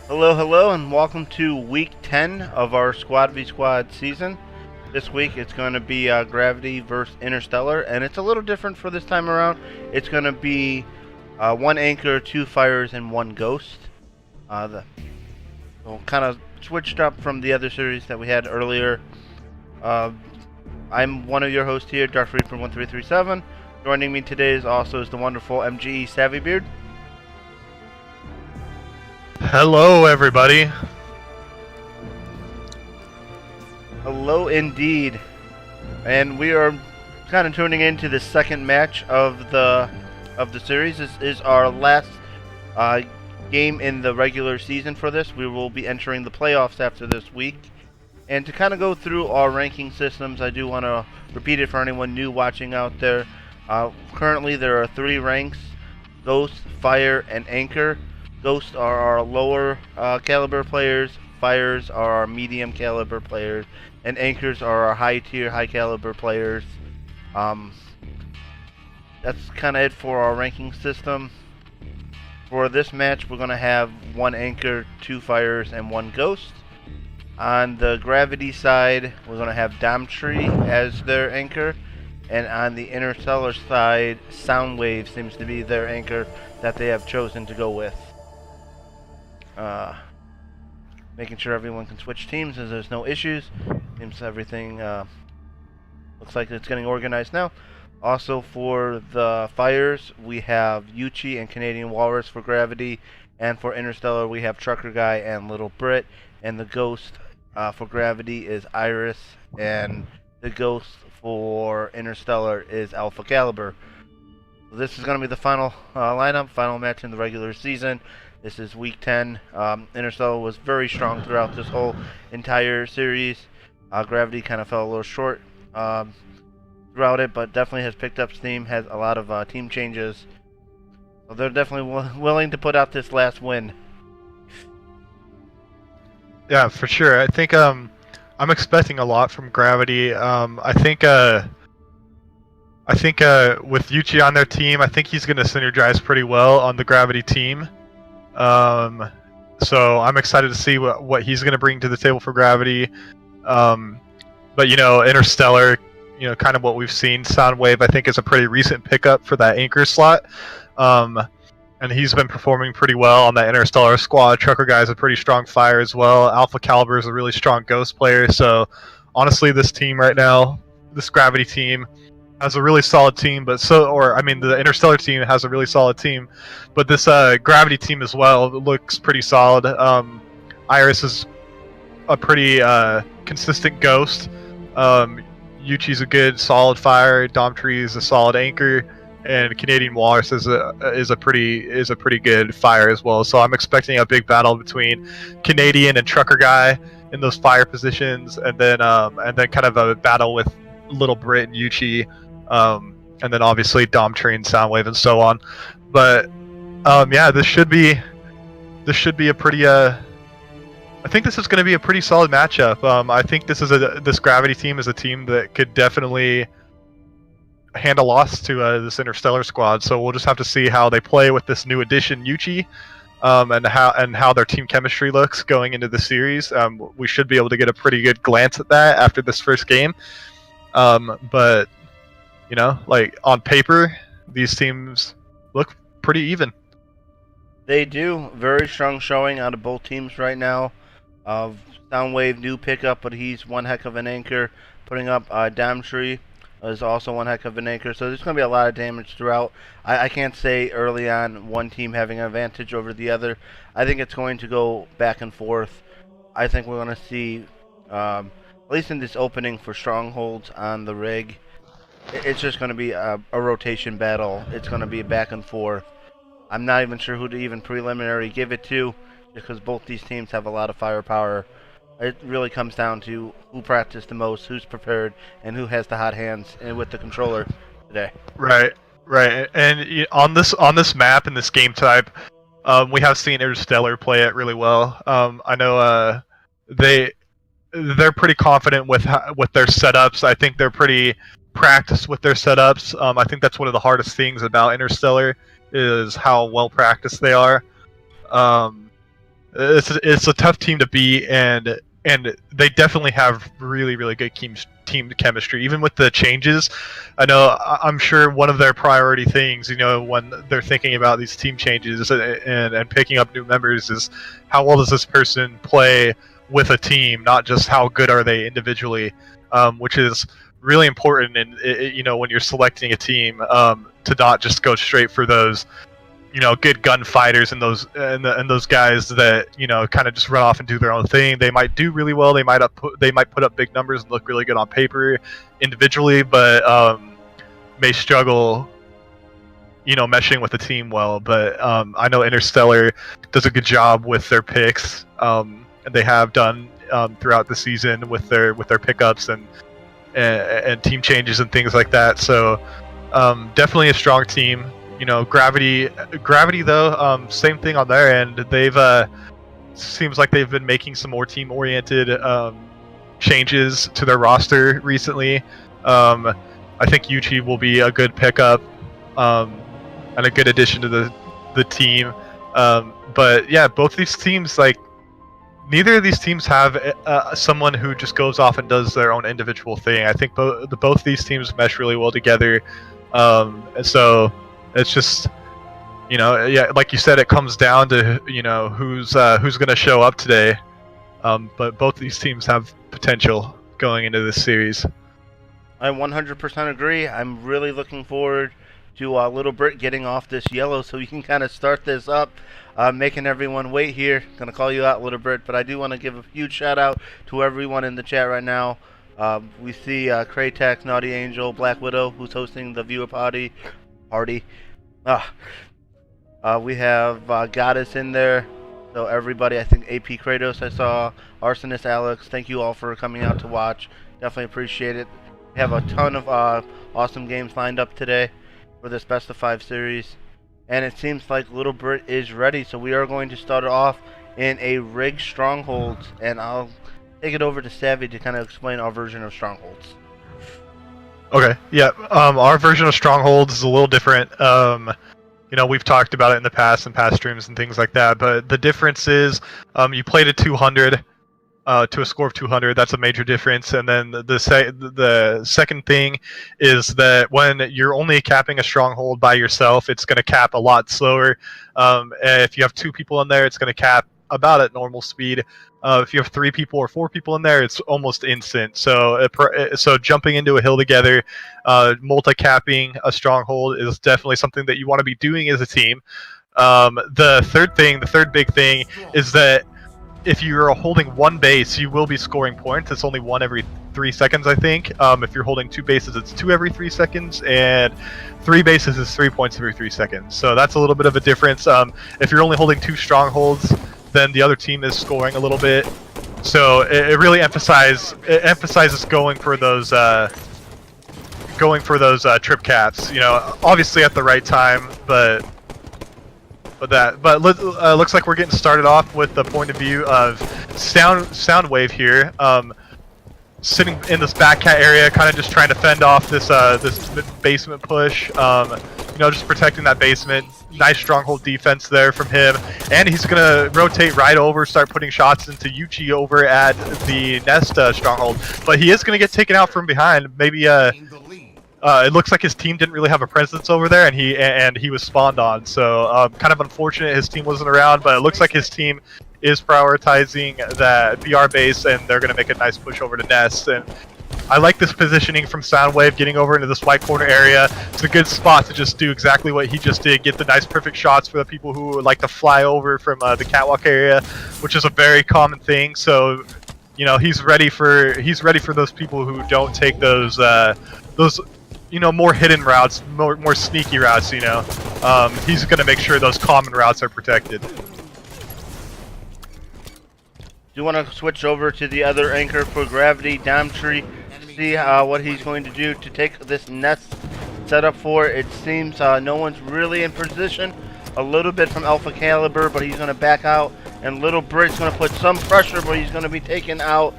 Hello, hello, and welcome to week 10 of our Squad v Squad season. This week it's going to be Gravity versus Interstellar, and it's a little different for this time around. It's going to be one anchor, two fires, and one ghost. We'll kind of switched up from the other series that we had earlier. I'm one of your hosts here, Darth Reaper 1337. Joining me today is the wonderful MGE Savvy Beard. Hello, everybody. Hello, indeed. And we are kind of tuning into the second match of the series. This is our last game in the regular season for this. We will be entering the playoffs after this week. And to kind of go through our ranking systems, I do want to repeat it for anyone new watching out there. Currently, there are 3 ranks: Ghost, Fire, and Anchor. Ghosts are our lower caliber players, Fires are our medium caliber players, and Anchors are our high tier, high caliber players. That's kind of it for our ranking system. For this match, we're going to have 1 Anchor, 2 Fires, and 1 Ghost. On the Gravity side, we're going to have Domtree as their Anchor, and on the Interstellar side, Soundwave seems to be their anchor that they have chosen to go with. Making sure everyone can switch teams as there's no issues. Seems everything looks like it's getting organized now. Also for the Fires, we have Yuchi and Canadian Walrus for Gravity, and for Interstellar we have Trucker Guy and Little Brit, and the Ghost for Gravity is Iris, and the Ghost for Interstellar is Alpha Caliber. So this is going to be the final lineup, final match in the regular season. This is week 10. Interstellar was very strong throughout this whole entire series. Gravity kind of fell a little short throughout it, but definitely has picked up steam, has a lot of team changes. So they're definitely willing to put out this last win. Yeah, for sure. I think I'm expecting a lot from Gravity. I think with Yuchi on their team, I think he's going to synergize pretty well on the Gravity team. So I'm excited to see what he's going to bring to the table for Gravity. But Interstellar, kind of what we've seen. Soundwave, I think, is a pretty recent pickup for that anchor slot. And he's been performing pretty well on that Interstellar squad. Trucker Guy is a pretty strong fire as well. Alpha Caliber is a really strong ghost player. So honestly, this team right now, this Gravity team, has a really solid team, the Interstellar team has a really solid team, but this Gravity team as well looks pretty solid. Iris is a pretty consistent ghost. Yuchi's a good solid fire. Domtree is a solid anchor, and Canadian Walrus is a pretty good fire as well. So I'm expecting a big battle between Canadian and Trucker Guy in those fire positions, and then kind of a battle with Little Brit and Yuchi. And then obviously Domtree and Soundwave and so on. But this should be a pretty I think this is going to be a pretty solid matchup. I think this Gravity team is a team that could definitely hand a loss to this Interstellar squad. So we'll just have to see how they play with this new addition Yuchi, and how their team chemistry looks going into the series. We should be able to get a pretty good glance at that after this first game. But on paper, these teams look pretty even. They do. Very strong showing out of both teams right now. Soundwave, new pickup, but he's one heck of an anchor. Putting up Domtree is also one heck of an anchor. So there's going to be a lot of damage throughout. I can't say early on one team having an advantage over the other. I think it's going to go back and forth. I think we're going to see, at least in this opening for strongholds on the rig, it's just going to be a rotation battle. It's going to be a back and forth. I'm not even sure who to even preliminary give it to, because both these teams have a lot of firepower. It really comes down to who practiced the most, who's prepared, and who has the hot hands with the controller today. Right. And on this map and this game type, we have seen Interstellar play it really well. I know they're pretty confident with their setups. I think they're pretty practiced with their setups. I think that's one of the hardest things about Interstellar is how well practiced they are. it's a tough team to beat, and they definitely have really good team chemistry. Even with the changes, I'm sure one of their priority things, when they're thinking about these team changes and picking up new members, is how well does this person play with a team, not just how good are they individually, which is really important. And when you're selecting a team, to not just go straight for those good gunfighters and those guys that kind of just run off and do their own thing. They might do really well. They might put up big numbers and look really good on paper individually, but may struggle meshing with the team well. But I know Interstellar does a good job with their picks, and they have done throughout the season with their pickups and team changes and things like that. So definitely a strong team. Gravity though, same thing on their end. They've seems like they've been making some more team-oriented changes to their roster recently. I think Yuchi will be a good pickup and a good addition to the team. But yeah, both these teams, neither of these teams have someone who just goes off and does their own individual thing. I think both these teams mesh really well together, and so. It's just, yeah, like you said, it comes down to who's going to show up today. But both these teams have potential going into this series. I 100% agree. I'm really looking forward to Little Brit getting off this yellow so we can kind of start this up, making everyone wait here. Gonna call you out, Little Brit, but I do want to give a huge shout out to everyone in the chat right now. We see Kraytax, Naughty Angel, Black Widow, who's hosting the viewer party. We have Goddess in there. So everybody, I think AP Kratos, I saw Arsonist Alex. Thank you all for coming out to watch. Definitely appreciate it. We have a ton of awesome games lined up today for this Best of 5 series. And it seems like Little Brit is ready. So we are going to start it off in a rigged Strongholds. And I'll take it over to Savvy to kind of explain our version of Strongholds. Okay, yeah, our version of Strongholds is a little different. We've talked about it in the past, in past streams and things like that, but the difference is you play to 200, to a score of 200. That's a major difference. And then the second thing is that when you're only capping a Stronghold by yourself, it's going to cap a lot slower. If you have 2 people in there, it's going to cap about at normal speed. If you have 3 people or 4 people in there, it's almost instant. So jumping into a hill together, multi-capping a Stronghold is definitely something that you want to be doing as a team. The third big thing is that if you're holding one base, you will be scoring points. It's only 1 every 3 seconds, I think. If you're holding 2 bases, it's 2 every 3 seconds, and 3 bases is 3 points every 3 seconds. So that's a little bit of a difference. If you're only holding 2 Strongholds, then the other team is scoring a little bit. So it really emphasizes going for those trip caps. Obviously at the right time, but looks like we're getting started off with the point of view of Soundwave here, sitting in this back cat area, kind of just trying to fend off this basement push. Just protecting that basement. Nice Stronghold defense there from him, and he's gonna rotate right over, start putting shots into Yuchi over at the Nest Stronghold, but he is gonna get taken out from behind. Maybe it looks like his team didn't really have a presence over there, and he was spawned on. So kind of unfortunate his team wasn't around, but it looks like his team is prioritizing that BR base, and they're gonna make a nice push over to Nest. And I like this positioning from Soundwave, getting over into this white corner area. It's a good spot to just do exactly what he just did, get the nice perfect shots for the people who like to fly over from the catwalk area, which is a very common thing. So, he's ready for those people who don't take those more hidden routes, more sneaky routes. He's going to make sure those common routes are protected. Do you want to switch over to the other anchor for Gravity, Domtree, see what he's going to do to take this Nest setup for? It seems no one's really in position. A little bit from Alpha Caliber, but he's going to back out, and Little Brit's going to put some pressure, but he's going to be taken out.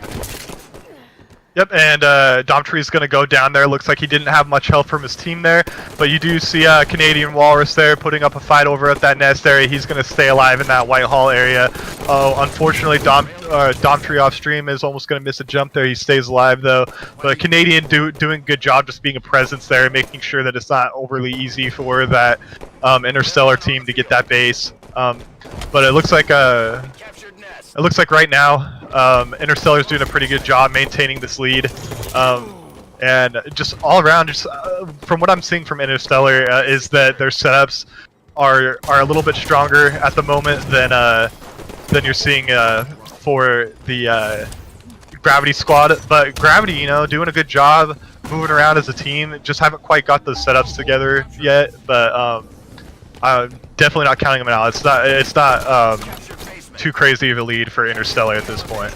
Yep, and Domtree is going to go down there. Looks like he didn't have much help from his team there, but you do see Canadian Walrus there putting up a fight over at that nest area. He's going to stay alive in that Whitehall area. Oh, unfortunately, Domtree off stream is almost going to miss a jump there. He stays alive though, but Canadian doing a good job just being a presence there, making sure that it's not overly easy for that Interstellar team to get that base. But it looks like right now, Interstellar's doing a pretty good job maintaining this lead, and just all around, just from what I'm seeing from Interstellar, is that their setups are a little bit stronger at the moment than you're seeing for the Gravity squad. But Gravity, you know, doing a good job moving around as a team. Just haven't quite got those setups together yet, but I'm definitely not counting them out. It's not too crazy of a lead for Interstellar at this point.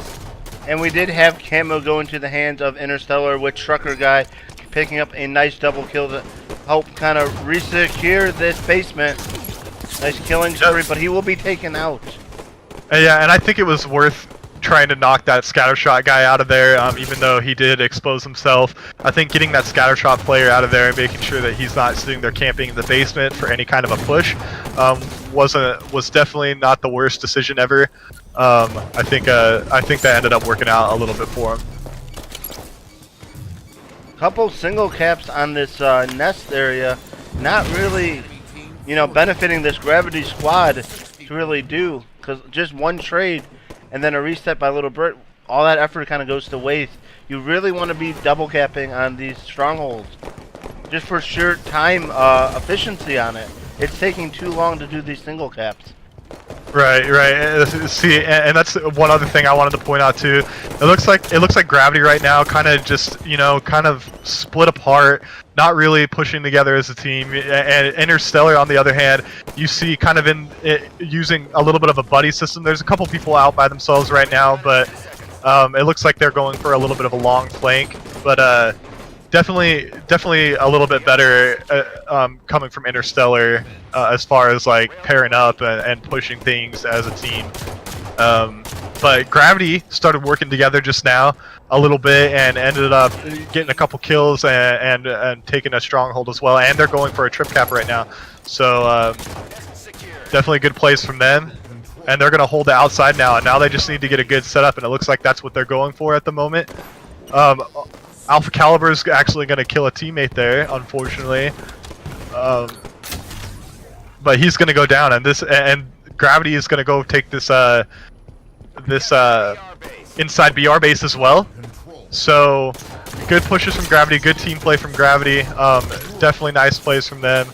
And we did have Camo go into the hands of Interstellar with Trucker Guy picking up a nice double kill to help kind of re-secure this basement. Nice killing spree, but he will be taken out. Yeah, and I think it was worth trying to knock that scattershot guy out of there, even though he did expose himself. I think getting that scattershot player out of there and making sure that he's not sitting there camping in the basement for any kind of a push was definitely not the worst decision ever. I think that ended up working out a little bit for him. Couple single caps on this nest area, not really, you know, benefiting this Gravity squad to really do, because just one trade and then a reset by Little Brit, all that effort kind of goes to waste. You really want to be double capping on these strongholds, just for sheer time efficiency on it. It's taking too long to do these single caps. Right. See, and that's one other thing I wanted to point out too. It looks like Gravity right now kind of just, you know, kind of split apart, not really pushing together as a team. And Interstellar, on the other hand, you see kind of using a little bit of a buddy system. There's a couple people out by themselves right now, but it looks like they're going for a little bit of a long flank. But definitely a little bit better coming from Interstellar as far as like pairing up and pushing things as a team. But Gravity started working together just now a little bit and ended up getting a couple kills and taking a stronghold as well. And they're going for a trip cap right now. So definitely a good place from them. And they're going to hold the outside now. And now they just need to get a good setup. And it looks like that's what they're going for at the moment. Alpha Caliber is actually going to kill a teammate there, unfortunately. But he's going to go down, and Gravity is going to go take this inside BR base as well. So good pushes from Gravity, good team play from Gravity. Definitely nice plays from them.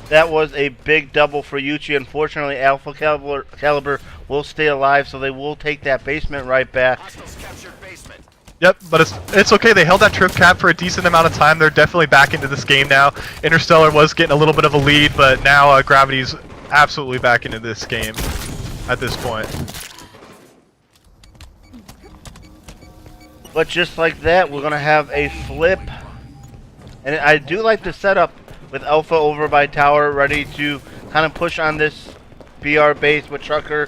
That was a big double for Yuchi. Unfortunately, Alpha Caliber will stay alive, so they will take that basement right back. Yep, but it's okay. They held that trip cap for a decent amount of time. They're definitely back into this game now. Interstellar was getting a little bit of a lead, but now Gravity's absolutely back into this game at this point. But just like that, we're going to have a flip. And I do like the setup with Alpha over by tower, ready to kind of push on this BR base with Trucker.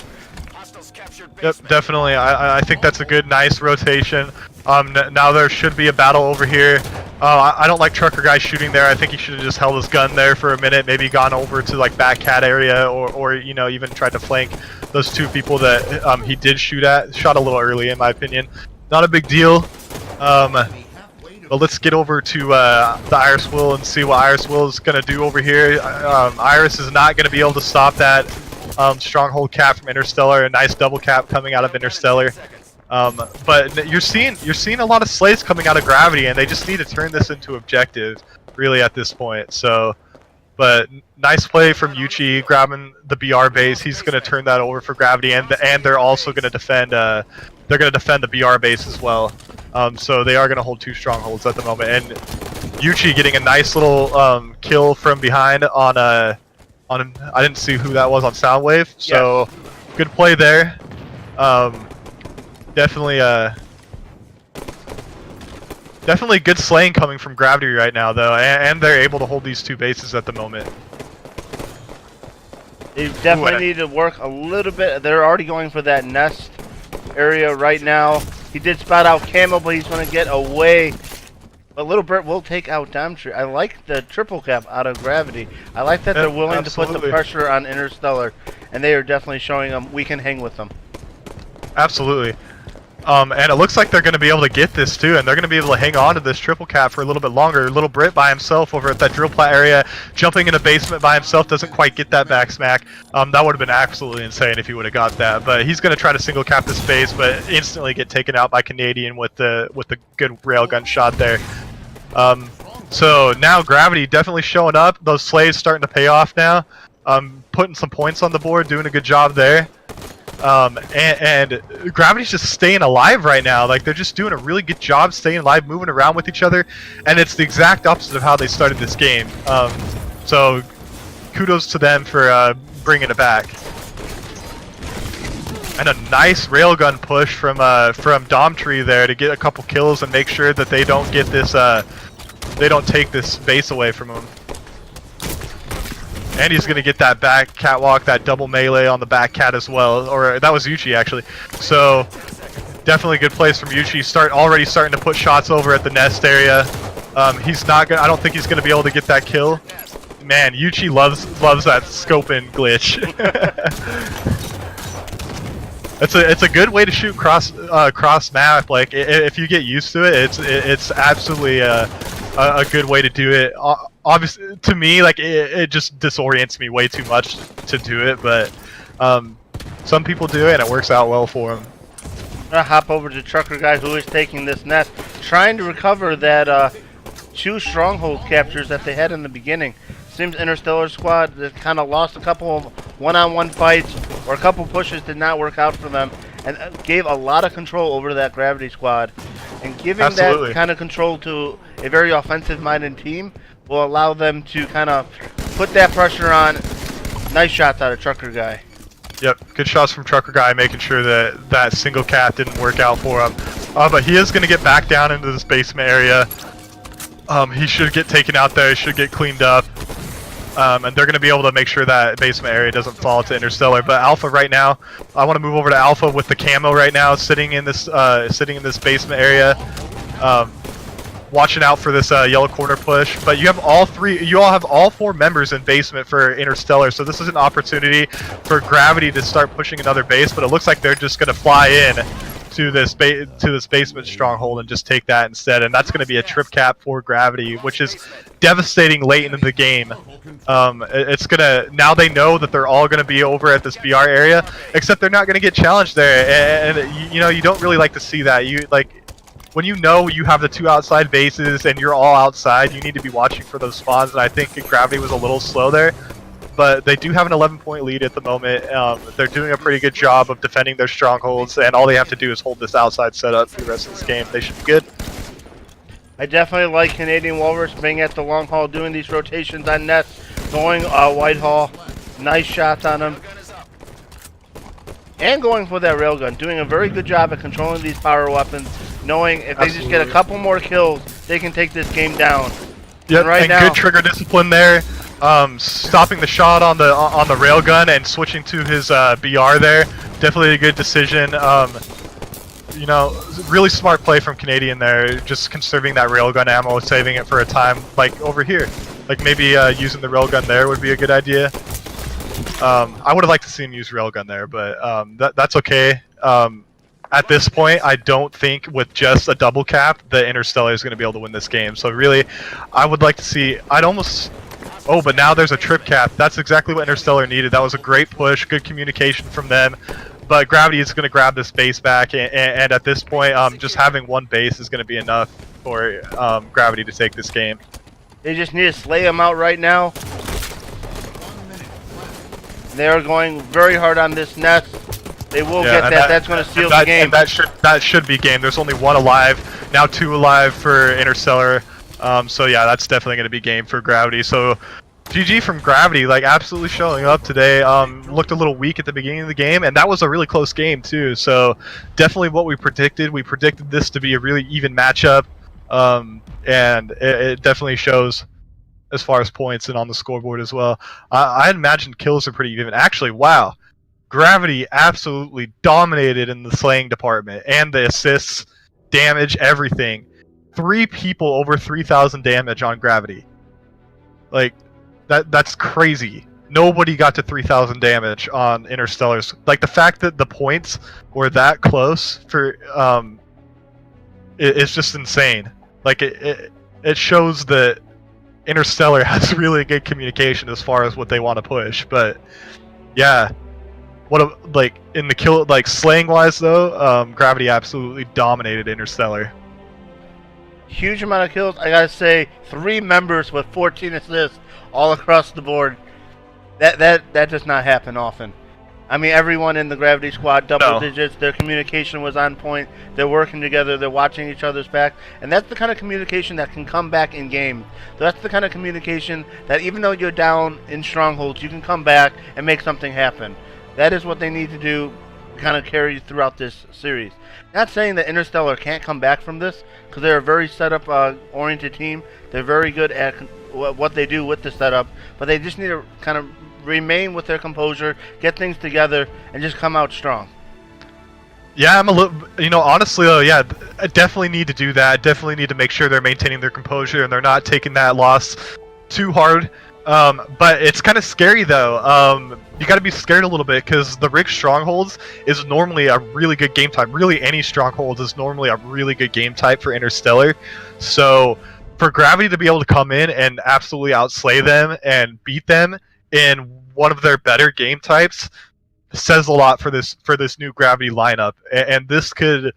Yep, definitely. I think that's a good, nice rotation. Now there should be a battle over here. I don't like Trucker Guy shooting there. I think he should have just held his gun there for a minute, maybe gone over to like back cat area, or you know, even tried to flank those two people that he did shoot at. Shot a little early, in my opinion. Not a big deal. But let's get over to the Iris Will and see what Iris Will is going to do over here. Iris is not going to be able to stop that stronghold cap from Interstellar. A nice double cap coming out of Interstellar. But you're seeing a lot of slays coming out of Gravity, and they just need to turn this into objective, really, at this point. So, but nice play from Yuchi grabbing the BR base. He's going to turn that over for Gravity, and they're also going to defend. They're going to defend the BR base as well. So they are going to hold two strongholds at the moment, and Yuchi getting a nice little kill from behind on I didn't see who that was on Soundwave. So yes. Good play there. Definitely good slaying coming from Gravity right now, though, and they're able to hold these two bases at the moment. They definitely need to work a little bit. They're already going for that nest area right now. He did spot out Camel, but he's going to get away. But Little Brit will take out Domtree. I like the triple cap out of Gravity. I like that they're willing to put the pressure on Interstellar, and they are definitely showing them we can hang with them. Absolutely. And it looks like they're going to be able to get this too, and they're going to be able to hang on to this triple cap for a little bit longer. Little Brit by himself over at that drill plat area, jumping in a basement by himself, doesn't quite get that back smack. That would have been absolutely insane if he would have got that. But he's going to try to single cap this base, but instantly get taken out by Canadian with the good railgun shot there. So now Gravity definitely showing up. Those slaves starting to pay off now. Putting some points on the board, doing a good job there. And Gravity's just staying alive right now. Like, they're just doing a really good job staying alive, moving around with each other, and it's the exact opposite of how they started this game. So kudos to them for bringing it back. And a nice railgun push from Domtree there to get a couple kills and make sure that they don't get this they don't take this base away from him. And he's gonna get that back catwalk, that double melee on the back cat as well, or that was Yuchi actually. So definitely a good place from Yuchi. Already starting to put shots over at the nest area. He's not gonna. I don't think he's gonna be able to get that kill. Man, Yuchi loves that scoping glitch. It's a good way to shoot cross map. Like if you get used to it, it's absolutely a good way to do it. Obviously, to me, like it just disorients me way too much to do it, but some people do it and it works out well for them. I'm gonna hop over to Trucker Guy, who is taking this nest, trying to recover that 2 stronghold captures that they had in the beginning. Seems Interstellar squad that kind of lost a couple of one-on-one fights, or a couple pushes did not work out for them, and gave a lot of control over that Gravity squad. And giving that kind of control to a very offensive-minded team will allow them to kind of put that pressure on. Nice shots out of Trucker Guy. Yep, good shots from Trucker Guy, making sure that that single cat didn't work out for him. But he is going to get back down into this basement area. He should get taken out there. He should get cleaned up. And they're going to be able to make sure that basement area doesn't fall to Interstellar. But Alpha right now, I want to move over to Alpha with the camo right now, sitting in this basement area, watching out for this yellow corner push. But you all have all 4 members in basement for Interstellar, so this is an opportunity for Gravity to start pushing another base. But it looks like they're just going to fly in to this basement stronghold and just take that instead, and that's going to be a trip cap for Gravity, which is devastating late into the game. It's gonna, now they know that they're all going to be over at this BR area, except they're not going to get challenged there, and you know, you don't really like to see that. You like when you know you have the 2 outside bases and you're all outside, you need to be watching for those spawns, and I think Gravity was a little slow there. But they do have an 11-point lead at the moment. They're doing a pretty good job of defending their strongholds, and all they have to do is hold this outside setup for the rest of this game. They should be good. I definitely like Canadian Walrus being at the long haul, doing these rotations on nets, going Whitehall. Nice shots on them. And going for that railgun, doing a very good job at controlling these power weapons, knowing if they just get a couple more kills, they can take this game down. Yep, and good trigger discipline there. Stopping the shot on the railgun and switching to his BR there, definitely a good decision. You know, really smart play from Canadian there, just conserving that railgun ammo, saving it for a time like over here. Like maybe using the railgun there would be a good idea. I would have liked to see him use railgun there, but that's okay. At this point, I don't think with just a double cap, the Interstellar is going to be able to win this game. So really, I would like to see. Oh, but now there's a trip cap. That's exactly what Interstellar needed. That was a great push, good communication from them. But Gravity is going to grab this base back, and at this point, just having 1 base is going to be enough for Gravity to take this game. They just need to slay them out right now. They are going very hard on this nest. They will get that. That's going to seal the game. And that should be game. There's only 1 alive, now 2 alive for Interstellar. So yeah, that's definitely going to be game for Gravity. So GG from Gravity, like absolutely showing up today. Looked a little weak at the beginning of the game, and that was a really close game too. So definitely what we predicted. We predicted this to be a really even matchup, and it definitely shows as far as points and on the scoreboard as well. I imagined kills are pretty even. Actually, wow. Gravity absolutely dominated in the slaying department and the assists, damage, everything. 3 people over 3,000 damage on Gravity. Like, that's crazy. Nobody got to 3,000 damage on Interstellars. Like, the fact that the points were that close for it's just insane. Like, it shows that Interstellar has really good communication as far as what they want to push. But yeah, like in the kill, like slaying wise though, Gravity absolutely dominated Interstellar. Huge amount of kills. I gotta say, 3 members with 14 assists all across the board. That does not happen often. I mean, everyone in the Gravity Squad, double digits. Their communication was on point. They're working together. They're watching each other's back, and that's the kind of communication that can come back in game. That's the kind of communication that even though you're down in strongholds, you can come back and make something happen. That is what they need to do, kind of carry throughout this series. Not saying that Interstellar can't come back from this, because they're a very setup oriented team. They're very good at what they do with the setup, but they just need to kind of remain with their composure, get things together, and just come out strong. Yeah, I'm a little, honestly though, yeah, I definitely need to do that. Definitely need to make sure they're maintaining their composure and they're not taking that loss too hard. But it's kind of scary though. You got to be scared a little bit because the Rig Strongholds is normally a really good game type. Really, any Strongholds is normally a really good game type for Interstellar. So for Gravity to be able to come in and absolutely outslay them and beat them in one of their better game types says a lot for this new Gravity lineup, and this could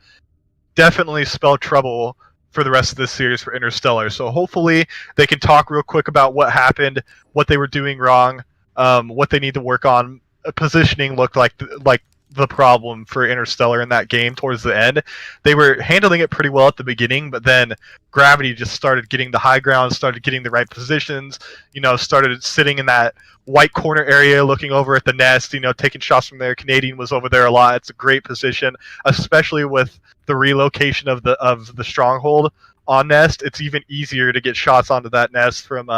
definitely spell trouble for the rest of this series for Interstellar. So hopefully they can talk real quick about what happened, what they were doing wrong, what they need to work on. Positioning looked like the problem for Interstellar in that game towards the end. They were handling it pretty well at the beginning, but then Gravity just started getting the high ground, started getting the right positions, started sitting in that white corner area looking over at the nest, taking shots from there. Canadian was over there a lot. It's a great position, especially with the relocation of the stronghold on nest. It's even easier to get shots onto that nest from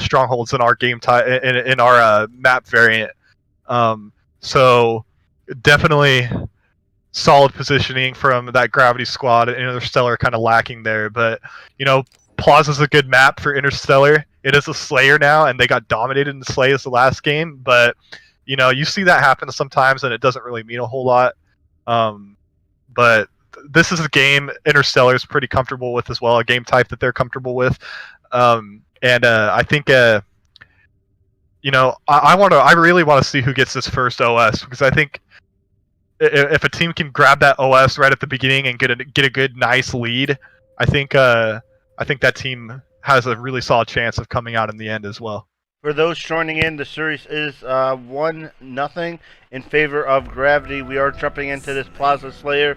strongholds in our game in our map variant. So definitely solid positioning from that Gravity squad. Interstellar kind of lacking there, but Plaza's a good map for Interstellar. It is a Slayer now, and they got dominated in Slay as the last game, but you see that happen sometimes, and it doesn't really mean a whole lot. But this is a game Interstellar is pretty comfortable with as well, a game type that they're comfortable with, and I think I really want to see who gets this first OS, because I think if a team can grab that OS right at the beginning and get a good nice lead, I think that team has a really solid chance of coming out in the end as well. For those joining in, the series is 1-0 in favor of Gravity. We are jumping into this Plaza Slayer.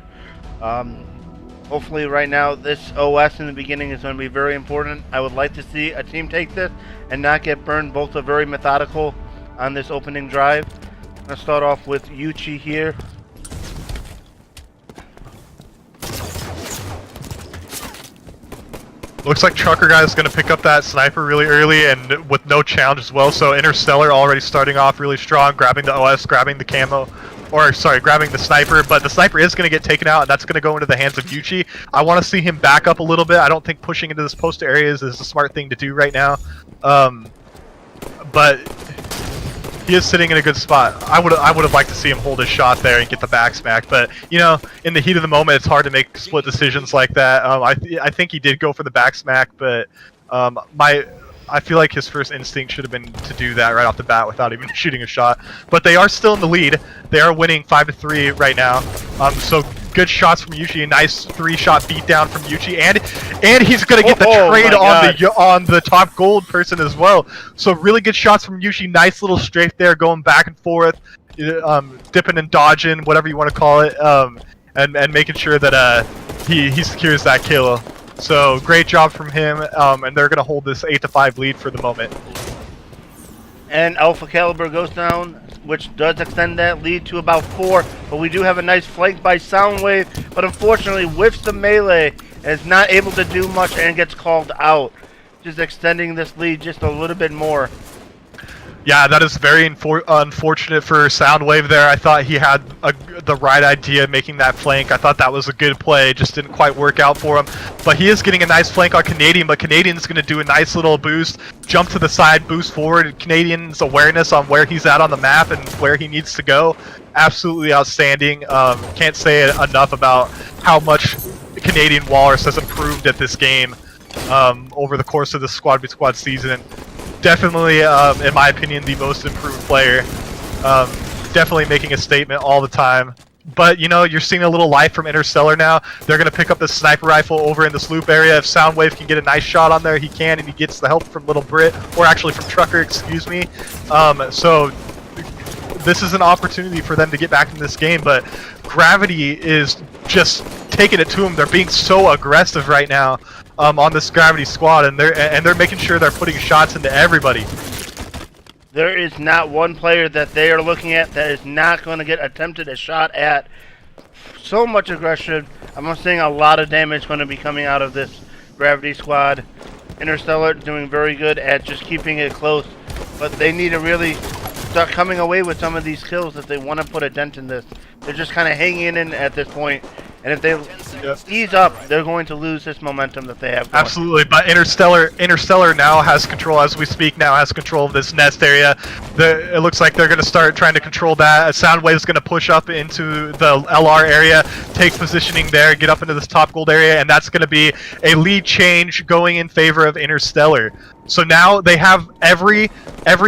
Hopefully right now this OS in the beginning is going to be very important. I would like to see a team take this and not get burned. Both are very methodical on this opening drive. I'm going to start off with Yuchi here. Looks like Trucker Guy is going to pick up that sniper really early and with no challenge as well. So Interstellar already starting off really strong, grabbing the OS, grabbing the camo, grabbing the sniper. But the sniper is going to get taken out, and that's going to go into the hands of Yuchi. I want to see him back up a little bit. I don't think pushing into this post areas is a smart thing to do right now. But he is sitting in a good spot. I would have liked to see him hold his shot there and get the back smack, but in the heat of the moment, it's hard to make split decisions like that. I think he did go for the back smack, but I feel like his first instinct should have been to do that right off the bat without even shooting a shot. But they are still in the lead. They are winning 5-3 right now. So good shots from Yuchi. A nice 3-shot beatdown from Yuchi, and he's gonna get the trade on the top gold person as well. So really good shots from Yuchi. Nice little strafe there, going back and forth, dipping and dodging, whatever you want to call it, and making sure that he secures that kill. So great job from him, and they're gonna hold this 8-5 lead for the moment. And Alpha Caliber goes down, which does extend that lead to about 4. But we do have a nice flank by Soundwave, but unfortunately whiffs the melee and is not able to do much and gets called out, just extending this lead just a little bit more. Yeah, that is very unfortunate for Soundwave there. I thought he had the right idea making that flank. I thought that was a good play, just didn't quite work out for him. But he is getting a nice flank on Canadian, but Canadian's going to do a nice little boost, jump to the side, boost forward. Canadian's awareness on where he's at on the map and where he needs to go, absolutely outstanding. Can't say enough about how much Canadian Walrus has improved at this game over the course of the Squad v Squad season. Definitely, in my opinion, the most improved player. Definitely making a statement all the time. But, you know, you're seeing a little life from Interstellar now. They're going to pick up the sniper rifle over in this loop area. If Soundwave can get a nice shot on there, he can, and he gets the help from Little Brit, or actually from Trucker, excuse me. So this is an opportunity for them to get back in this game, but Gravity is just taking it to them. They're being so aggressive right now. On this Gravity squad, and they're making sure they're putting shots into everybody. There is not one player that they are looking at that is not going to get attempted a shot at. So much aggression. I'm seeing a lot of damage going to be coming out of this Gravity squad. Interstellar doing very good at just keeping it close, but they need to really start coming away with some of these kills if they want to put a dent in this. They're just kind of hanging in at this point. And if they ease up, they're going to lose this momentum that they have going. Absolutely, but Interstellar now has control, as we speak, now has control of this nest area. It looks like they're going to start trying to control that. Soundwave is going to push up into the LR area, take positioning there, get up into this top gold area, and that's going to be a lead change going in favor of Interstellar. So now they have every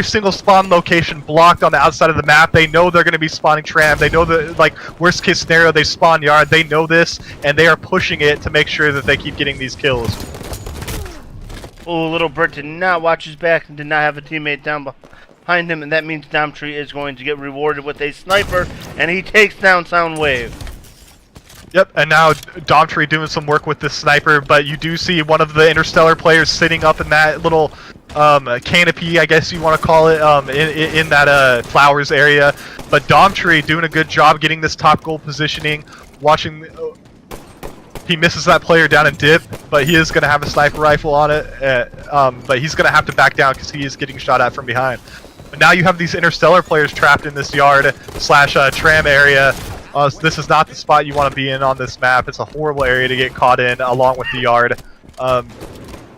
single spawn location blocked on the outside of the map. They know they're going to be spawning tram. They know that, like, worst case scenario, they spawn yard. They know this, and they are pushing it to make sure that they keep getting these kills. Oh, Little Brit did not watch his back and did not have a teammate down behind him, and that means Domtree is going to get rewarded with a sniper, and he takes down Soundwave. Yep, and now Domtree doing some work with this sniper, but you do see one of the Interstellar players sitting up in that little canopy, I guess you want to call it, in that flowers area. But Domtree doing a good job getting this top goal positioning, watching... he misses that player down in dip, but he is going to have a sniper rifle on it, but he's going to have to back down because he is getting shot at from behind. But now you have these Interstellar players trapped in this yard slash tram area. This is not the spot you want to be in on this map. It's a horrible area to get caught in along with the yard.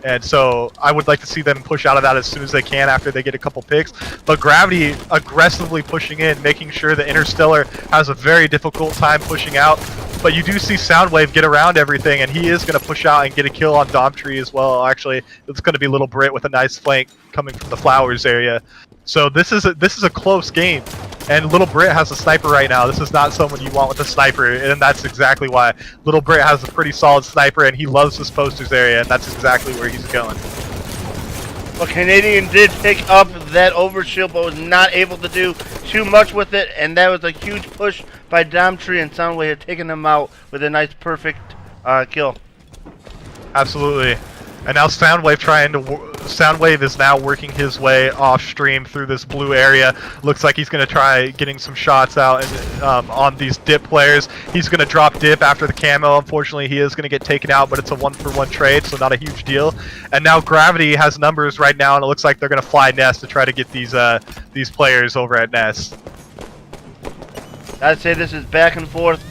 And so I would like to see them push out of that as soon as they can after they get a couple picks. But Gravity aggressively pushing in, making sure that Interstellar has a very difficult time pushing out. But you do see Soundwave get around everything, and he is going to push out and get a kill on Domtree as well. Actually, it's going to be Little Brit with a nice flank coming from the flowers area. So this is a close game. And Little Brit has a sniper right now. This is not someone you want with a sniper, and that's exactly why. Little Brit has a pretty solid sniper, and he loves this posters area, and that's exactly where he's going. Well, Canadian did pick up that overshield, but was not able to do too much with it, and that was a huge push by Domtree, and Soundwave had taken him out with a nice, perfect kill. Absolutely. And now Soundwave is now working his way off stream through this blue area. Looks like he's going to try getting some shots out on these dip players. He's going to drop dip after the camo. Unfortunately, he is going to get taken out, but it's a 1-for-1 trade, so not a huge deal. And now Gravity has numbers right now, and it looks like they're going to fly Nest to try to get these players over at Nest. I'd say this is back and forth,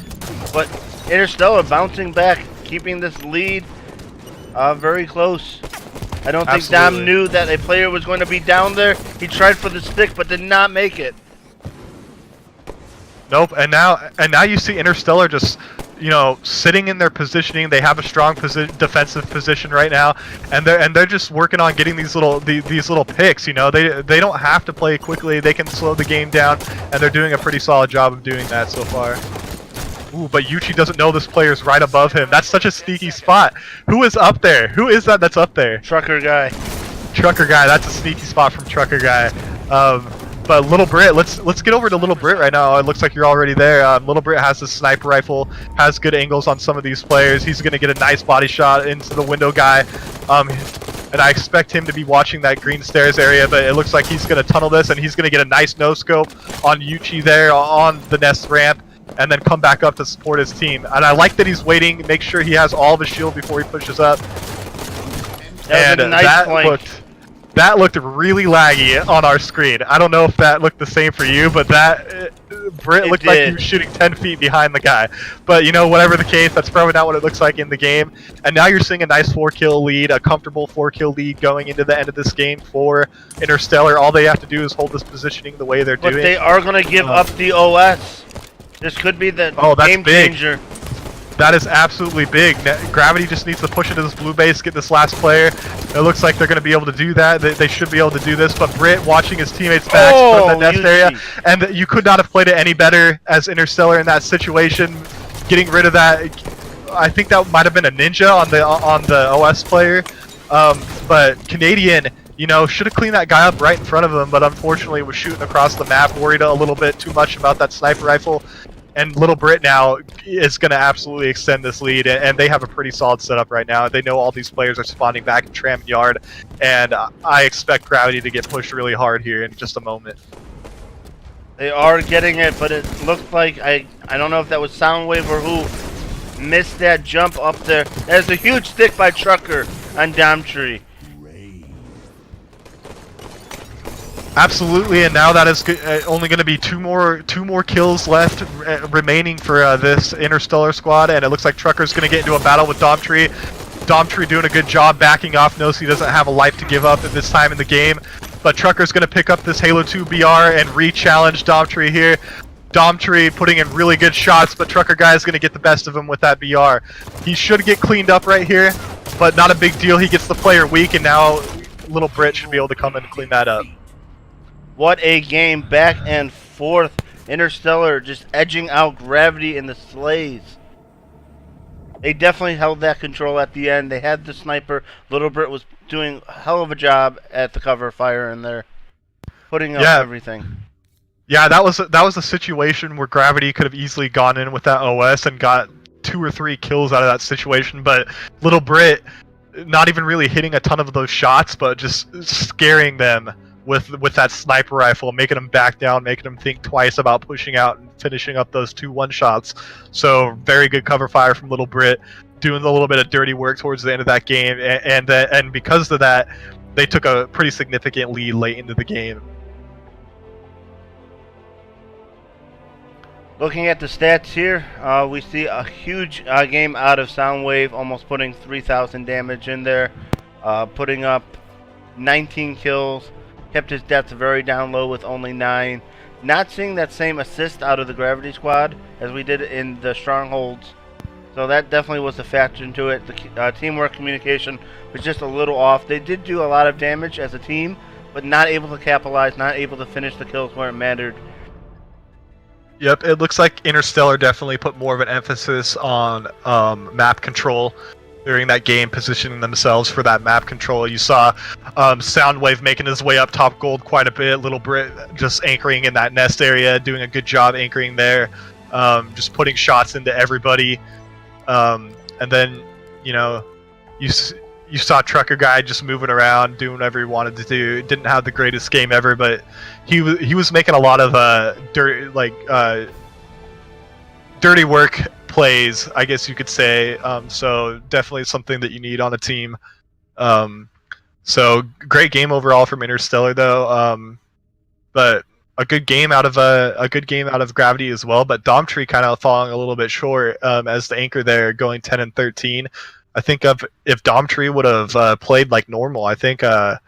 but Interstellar bouncing back, keeping this lead very close. I don't think Dom knew that a player was going to be down there. He tried for the stick, but did not make it. Nope. And now you see Interstellar just, you know, sitting in their positioning. They have a strong defensive position right now, and they're just working on getting these little picks. You know, they don't have to play quickly. They can slow the game down, and they're doing a pretty solid job of doing that so far. Ooh, but Yuchi doesn't know this player's right above him. That's such a sneaky spot. Who is up there? Who is that that's up there? Trucker guy. Trucker guy. That's a sneaky spot from Trucker guy. But Little Brit, let's get over to Little Brit right now. It looks like you're already there. Little Brit has a sniper rifle, has good angles on some of these players. He's going to get a nice body shot into the window guy. And I expect him to be watching that green stairs area, but it looks like he's going to tunnel this, and he's going to get a nice no-scope on Yuchi there on the Nest ramp, and then come back up to support his team. And I like that he's waiting, make sure he has all of his shield before he pushes up. That was a nice flank. that looked really laggy on our screen. I don't know if that looked the same for you, but that Brit looked like he was shooting 10 feet behind the guy. But you know, whatever the case, that's probably not what it looks like in the game. And now you're seeing a nice 4-kill lead, a comfortable 4-kill lead going into the end of this game for Interstellar. All they have to do is hold this positioning the way they're doing. But they are going to give up the OS. This could be the game changer. That is absolutely big. Gravity just needs to push into this blue base, get this last player. It looks like they're going to be able to do that. They should be able to do this. But Brit watching his teammates back from the nest area, and you could not have played it any better as Interstellar in that situation. Getting rid of that, I think that might have been a ninja on the OS player. But Canadian, you know, should have cleaned that guy up right in front of him, but unfortunately was shooting across the map, worried a little bit too much about that sniper rifle. And Little Brit now is going to absolutely extend this lead, and they have a pretty solid setup right now. They know all these players are spawning back in Tram Yard, and I expect Gravity to get pushed really hard here in just a moment. They are getting it, but it looked like, I don't know if that was Soundwave or who missed that jump up there. There's a huge stick by Trucker on Domtree. Absolutely, and now that is only going to be two more kills left remaining for this Interstellar squad, and it looks like Trucker's going to get into a battle with Domtree. Domtree doing a good job backing off, knows he doesn't have a life to give up at this time in the game, but Trucker's going to pick up this Halo 2 BR and re-challenge Domtree here. Domtree putting in really good shots, but Trucker guy is going to get the best of him with that BR. He should get cleaned up right here, but not a big deal. He gets the player weak, and now Little Brit should be able to come in and clean that up. What a game, back and forth. Interstellar just edging out Gravity in the sleighs. They definitely held that control at the end. They had the sniper. Little Brit was doing a hell of a job at the cover fire in there, putting up everything. Yeah, that was a situation where Gravity could have easily gone in with that OS and got 2 or 3 kills out of that situation, but Little Brit not even really hitting a ton of those shots, but just scaring them with that sniper rifle, making them back down, making them think twice about pushing out and finishing up those 2 one-shots. So very good cover fire from Little Brit, doing a little bit of dirty work towards the end of that game, and because of that, they took a pretty significant lead late into the game. Looking at the stats here, we see a huge game out of Soundwave, almost putting 3,000 damage in there, putting up 19 kills. Kept his deaths very down low with only 9. Not seeing that same assist out of the Gravity squad as we did in the Strongholds. So that definitely was a factor into it. The teamwork communication was just a little off. They did do a lot of damage as a team, but not able to capitalize, not able to finish the kills where it mattered. Yep, it looks like Interstellar definitely put more of an emphasis on map control during that game, positioning themselves for that map control. You saw Soundwave making his way up top gold quite a bit. Little Brit just anchoring in that nest area, doing a good job anchoring there, just putting shots into everybody. And then, you know, you saw Trucker guy just moving around, doing whatever he wanted to do. Didn't have the greatest game ever, but he was making a lot of dirty work plays, I guess you could say. So definitely something that you need on a team. So great game overall from Interstellar, though. But a good game out of Gravity as well. But Domtree kind of falling a little bit short as the anchor there, going 10 and 13. I think if Domtree would have played like normal, I think that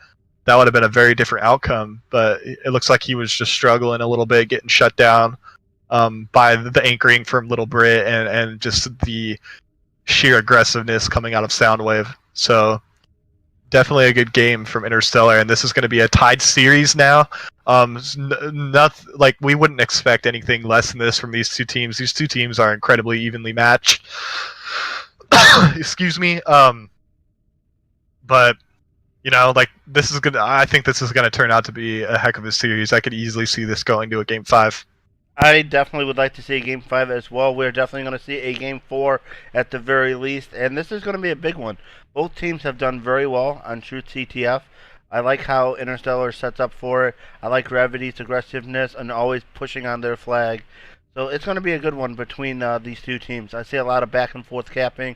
would have been a very different outcome. But it looks like he was just struggling a little bit, getting shut down by the anchoring from Little Brit and just the sheer aggressiveness coming out of Soundwave. So definitely a good game from Interstellar, and this is going to be a tied series now. Nothing like we wouldn't expect anything less than this from these two teams. These two teams are incredibly evenly matched. Excuse me. But you know, like I think this is gonna turn out to be a heck of a series. I could easily see this going to a Game 5. I definitely would like to see a Game 5 as well. We're definitely going to see a Game 4 at the very least, and this is going to be a big one. Both teams have done very well on Truth CTF. I like how Interstellar sets up for it. I like Gravity's aggressiveness and always pushing on their flag. So it's going to be a good one between these two teams. I see a lot of back and forth capping.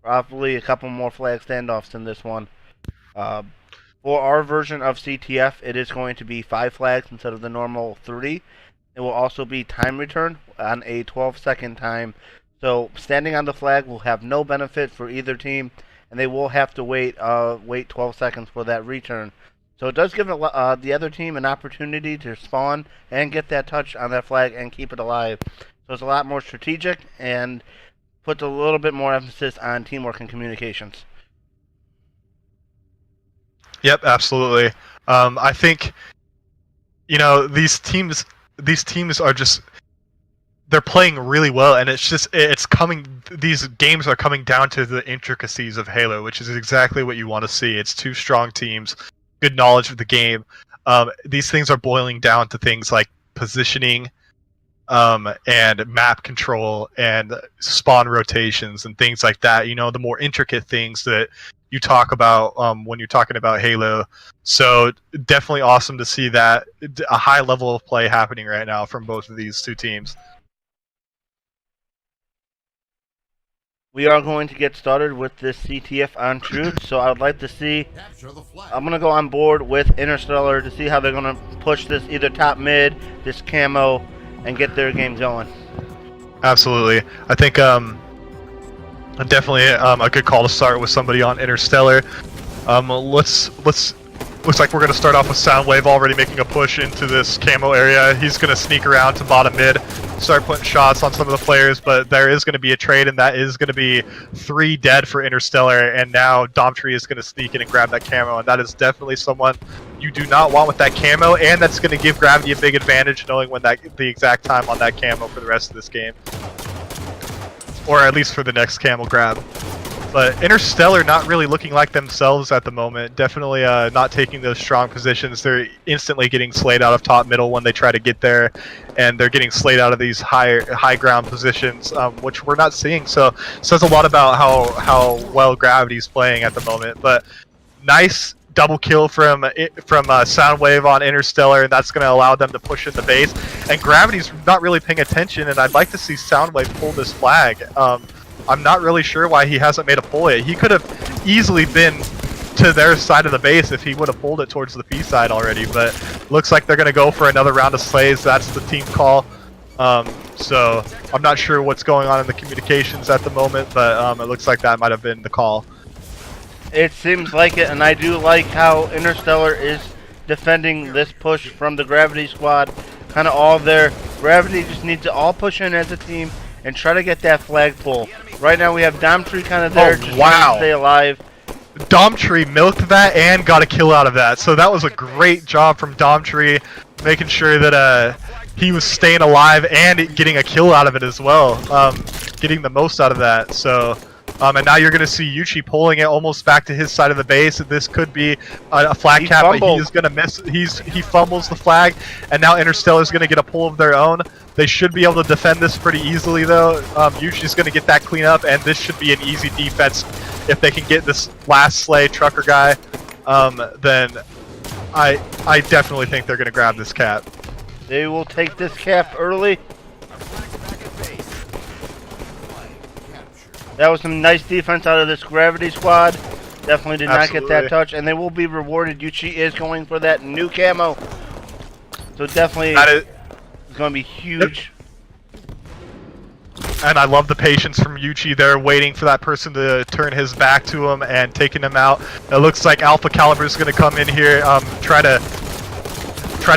Probably a couple more flag standoffs in this one. For For our version of CTF, it is going to be 5 flags instead of the normal 3. It will also be time return on a 12-second time. So standing on the flag will have no benefit for either team, and they will have to wait 12 seconds for that return. So it does give the other team an opportunity to spawn and get that touch on that flag and keep it alive. So it's a lot more strategic and puts a little bit more emphasis on teamwork and communications. Yep, absolutely. I think, you know, these teams are just, they're playing really well, and these games are coming down to the intricacies of Halo, which is exactly what you want to see. It's two strong teams, good knowledge of the game. These things are boiling down to things like positioning, and map control and spawn rotations and things like that. You know, the more intricate things that you talk about when you're talking about Halo. So definitely awesome to see that, a high level of play happening right now from both of these two teams. We are going to get started with this CTF on Truth, so I would like to see, I'm going to go on board with Interstellar to see how they're going to push this either top mid, this camo, and get their game going. Absolutely. I think definitely a good call to start with somebody on Interstellar. Looks like we're going to start off with Soundwave already making a push into this camo area. He's going to sneak around to bottom mid, start putting shots on some of the players, but there is going to be a trade, and that is going to be 3 dead for Interstellar, and now Domtree is going to sneak in and grab that camo, and that is definitely someone you do not want with that camo, and that's going to give Gravity a big advantage knowing when the exact time on that camo for the rest of this game. Or at least for the next camo grab. But Interstellar not really looking like themselves at the moment. Definitely not taking those strong positions. They're instantly getting slayed out of top middle when they try to get there, and they're getting slayed out of these high ground positions, which we're not seeing. So it says a lot about how well Gravity's playing at the moment. But nice double kill from Soundwave on Interstellar, and that's going to allow them to push in the base. And Gravity's not really paying attention, and I'd like to see Soundwave pull this flag. I'm not really sure why he hasn't made a pull yet. He could have easily been to their side of the base if he would have pulled it towards the P side already, but looks like they're going to go for another round of slays. That's the team call. So I'm not sure what's going on in the communications at the moment, but it looks like that might have been the call. It seems like it, and I do like how Interstellar is defending this push from the Gravity squad. Kind of all there. Gravity just needs to all push in as a team and try to get that flag pull. Right now we have Domtree kind of there, just trying to stay alive. Domtree milked that and got a kill out of that. So that was a great job from Domtree, making sure that he was staying alive and getting a kill out of it as well, getting the most out of that. So. And now you're going to see Yuchi pulling it almost back to his side of the base. This could be a flag cap, but he's going to miss. He fumbles the flag, and now Interstellar is going to get a pull of their own. They should be able to defend this pretty easily, though. Yuchi's going to get that cleanup, and this should be an easy defense if they can get this last slay trucker guy. Then I definitely think they're going to grab this cap. They will take this cap early. That was some nice defense out of this Gravity squad. Definitely did not get that touch, and they will be rewarded. Yuchi is going for that new camo. So definitely it's going to be huge. Yep. And I love the patience from Yuchi there, waiting for that person to turn his back to him and taking him out. It looks like Alpha Caliber is going to come in here, try to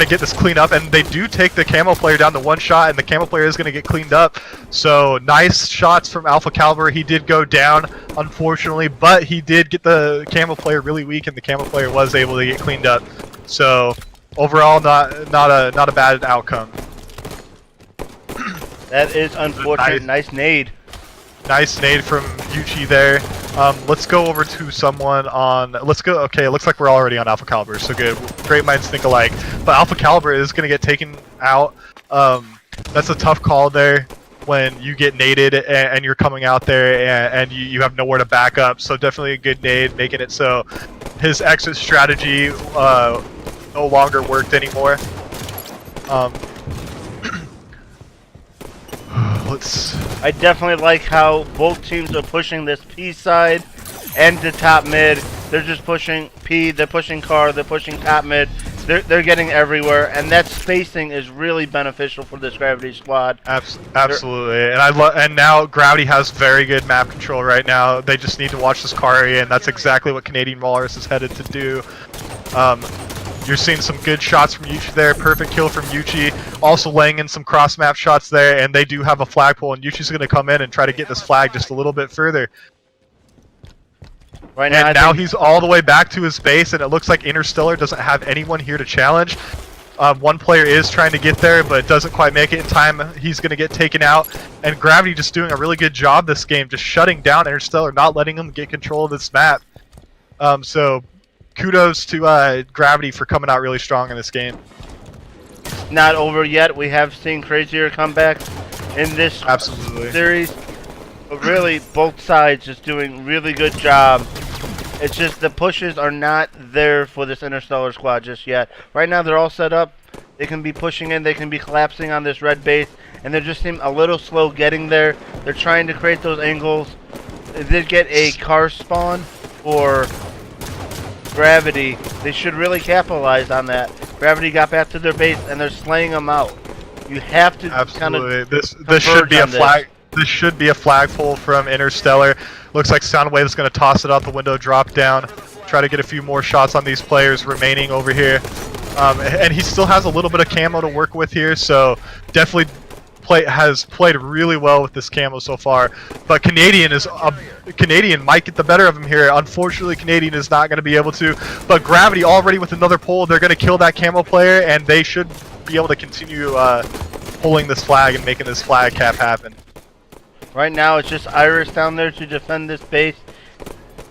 get this cleaned up, and they do take the camo player down to 1 shot, and the camo player is going to get cleaned up. So nice shots from Alpha Caliber. He did go down, unfortunately, but he did get the camo player really weak, and the camo player was able to get cleaned up. So overall, not a bad outcome. That is unfortunate. Nice nade. Nice nade from Yuchi there. Let's go over to someone on. Let's go. Okay, it looks like we're already on Alpha Caliber, so good. Great minds think alike. But Alpha Caliber is going to get taken out. That's a tough call there when you get naded and you're coming out there and you have nowhere to back up. So definitely a good nade, making it so his exit strategy no longer worked anymore. I definitely like how both teams are pushing this P side and the top mid. they're just pushing P, they're pushing car, they're pushing top mid. They're getting everywhere, and that spacing is really beneficial for this Gravity squad. Absolutely, and now Gravity has very good map control right now. They just need to watch this car area, and that's exactly what Canadian Walrus is headed to do. You're seeing some good shots from Yuchi there. Perfect kill from Yuchi. Also laying in some cross-map shots there, and they do have a flagpole, and Yuchi's going to come in and try to get this flag just a little bit further. Right now, and now he's all the way back to his base, and it looks like Interstellar doesn't have anyone here to challenge. One player is trying to get there, but doesn't quite make it in time. He's going to get taken out, and Gravity just doing a really good job this game, just shutting down Interstellar, not letting him get control of this map. So kudos to Gravity for coming out really strong in this game. Not over yet. We have seen crazier comebacks in this series. But really, both sides just doing really good job. It's just the pushes are not there for this Interstellar squad just yet. Right now, they're all set up. They can be pushing in. They can be collapsing on this red base. And they just seem a little slow getting there. They're trying to create those angles. They did get a car spawn for Gravity. They should really capitalize on that. Gravity got back to their base, and they're slaying them out. You have to kind of this should be a flag. This should be a flagpole from Interstellar. Looks like Soundwave is going to toss it out the window, drop down, try to get a few more shots on these players remaining over here. And he still has a little bit of camo to work with here, so definitely has played really well with this camo so far. But Canadian might get the better of him here. Unfortunately, Canadian is not going to be able to. But Gravity already with another pull, they're going to kill that camo player, and they should be able to continue pulling this flag and making this flag cap happen. Right now, it's just Iris down there to defend this base.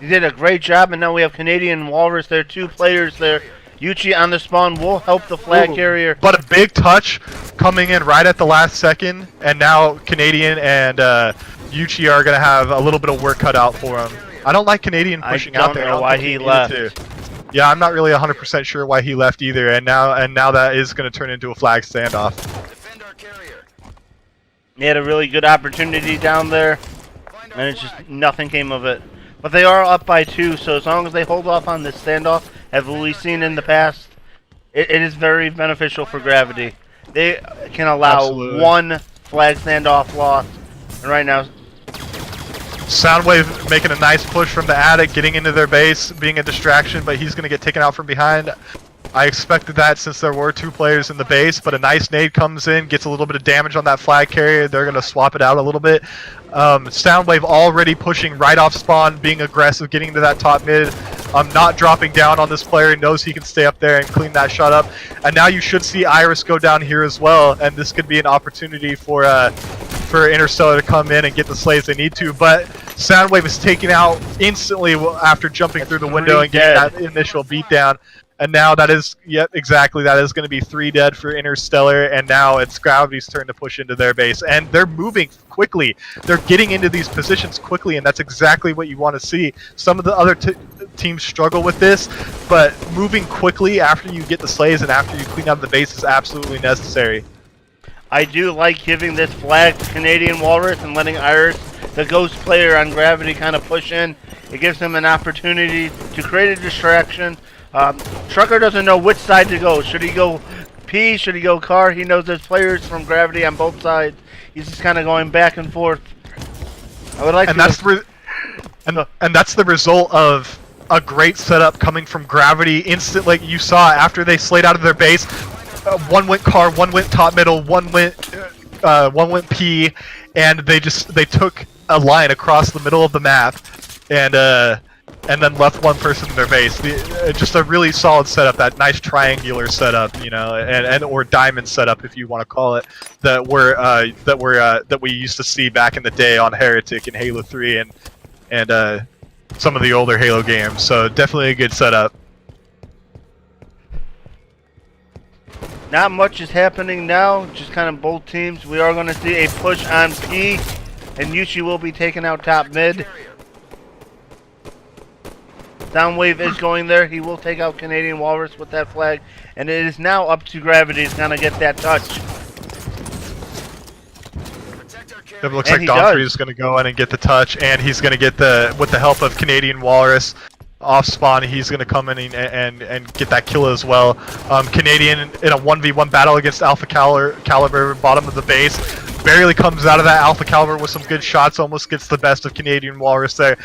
He did a great job, and now we have Canadian Walrus there, 2 players there. Yuchi on the spawn will help the flag carrier. But a big touch coming in right at the last second, and now Canadian and Yuchi are going to have a little bit of work cut out for him. I don't like Canadian pushing out there. I don't know why he left. Yeah, I'm not really 100% sure why he left either, and now that is going to turn into a flag standoff. Defend our carrier. He had a really good opportunity down there, and it's just nothing came of it. But they are up by 2, so as long as they hold off on this standoff, as we've seen in the past, it is very beneficial for Gravity. They can allow 1 flag standoff loss, and right now, Soundwave making a nice push from the attic, getting into their base, being a distraction, but he's going to get taken out from behind. I expected that since there were 2 players in the base, but a nice nade comes in, gets a little bit of damage on that flag carrier. They're going to swap it out a little bit. Soundwave already pushing right off spawn, being aggressive, getting to that top mid. Not dropping down on this player, knows he can stay up there and clean that shot up. And now you should see Iris go down here as well, and this could be an opportunity for Interstellar to come in and get the slays they need to. But Soundwave is taken out instantly after jumping through the window and getting that initial beatdown. And now that is, yep, exactly, that is going to be 3 dead for Interstellar, and now it's Gravity's turn to push into their base. And they're moving quickly. They're getting into these positions quickly, and that's exactly what you want to see. Some of the other teams struggle with this, but moving quickly after you get the slays and after you clean out the base is absolutely necessary. I do like giving this flag to Canadian Walrus and letting Iris, the ghost player on Gravity, kind of push in. It gives him an opportunity to create a distraction. Trucker doesn't know which side to go. Should he go P? Should he go car? He knows there's players from Gravity on both sides. He's just kind of going back and forth. I would like and that's the result of a great setup coming from Gravity. Instantly, you saw after they slayed out of their base, 1 went car, 1 went top middle, 1 went P, and they took a line across the middle of the map, and then left 1 person in their base. Just a really solid setup, that nice triangular setup, you know, and or diamond setup if you want to call it, that we used to see back in the day on Heretic and Halo 3 and some of the older Halo games. So definitely a good setup. Not much is happening now, just kind of both teams. We are going to see a push on P, and Yuchi will be taking out top mid. Soundwave is going there. He will take out Canadian Walrus with that flag. And it is now up to Gravity to kind of get that touch. It looks like Domfrey is going to go in and get the touch, and he's going to get with the help of Canadian Walrus, off spawn, he's going to come in and get that kill as well. Canadian in a 1v1 battle against Alpha Caliber, bottom of the base, barely comes out of that. Alpha Caliber with some good shots, almost gets the best of Canadian Walrus there.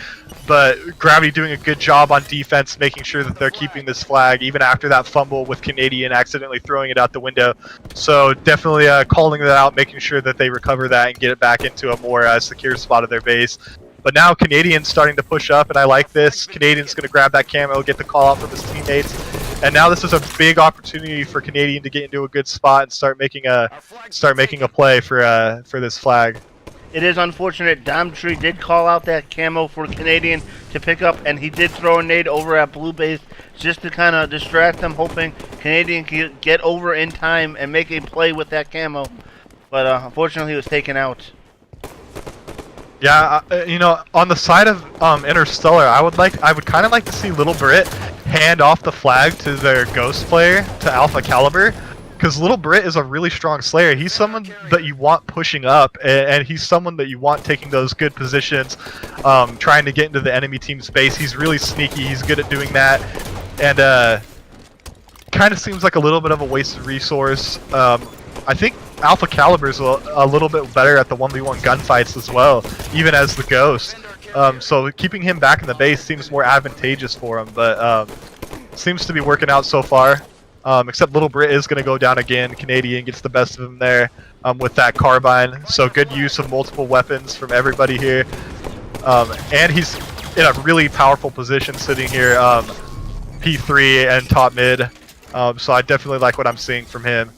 But Gravity doing a good job on defense, making sure that they're keeping this flag, even after that fumble with Canadian accidentally throwing it out the window. So definitely calling that out, making sure that they recover that and get it back into a more secure spot of their base. But now Canadian's starting to push up, and I like this. Canadian's going to grab that camo, get the call out from his teammates. And now this is a big opportunity for Canadian to get into a good spot and start making a play for this flag. It is unfortunate. Domtree did call out that camo for Canadian to pick up, and he did throw a nade over at Blue Base just to kind of distract them, hoping Canadian could get over in time and make a play with that camo. But unfortunately, he was taken out. Yeah, you know, on the side of Interstellar, I would kind of like to see Little Brit hand off the flag to their Ghost player, to Alpha Caliber, because Little Brit is a really strong Slayer. He's someone that you want pushing up, and he's someone that you want taking those good positions, trying to get into the enemy team's base. He's really sneaky. He's good at doing that, and kind of seems like a little bit of a wasted resource. I think Alpha Caliber is a little bit better at the 1v1 gunfights as well, even as the Ghost. So keeping him back in the base seems more advantageous for him, but seems to be working out so far. Except Little Brit is going to go down again. Canadian gets the best of him there with that carbine. So good use of multiple weapons from everybody here. And he's in a really powerful position sitting here, P3 and top mid. So I definitely like what I'm seeing from him.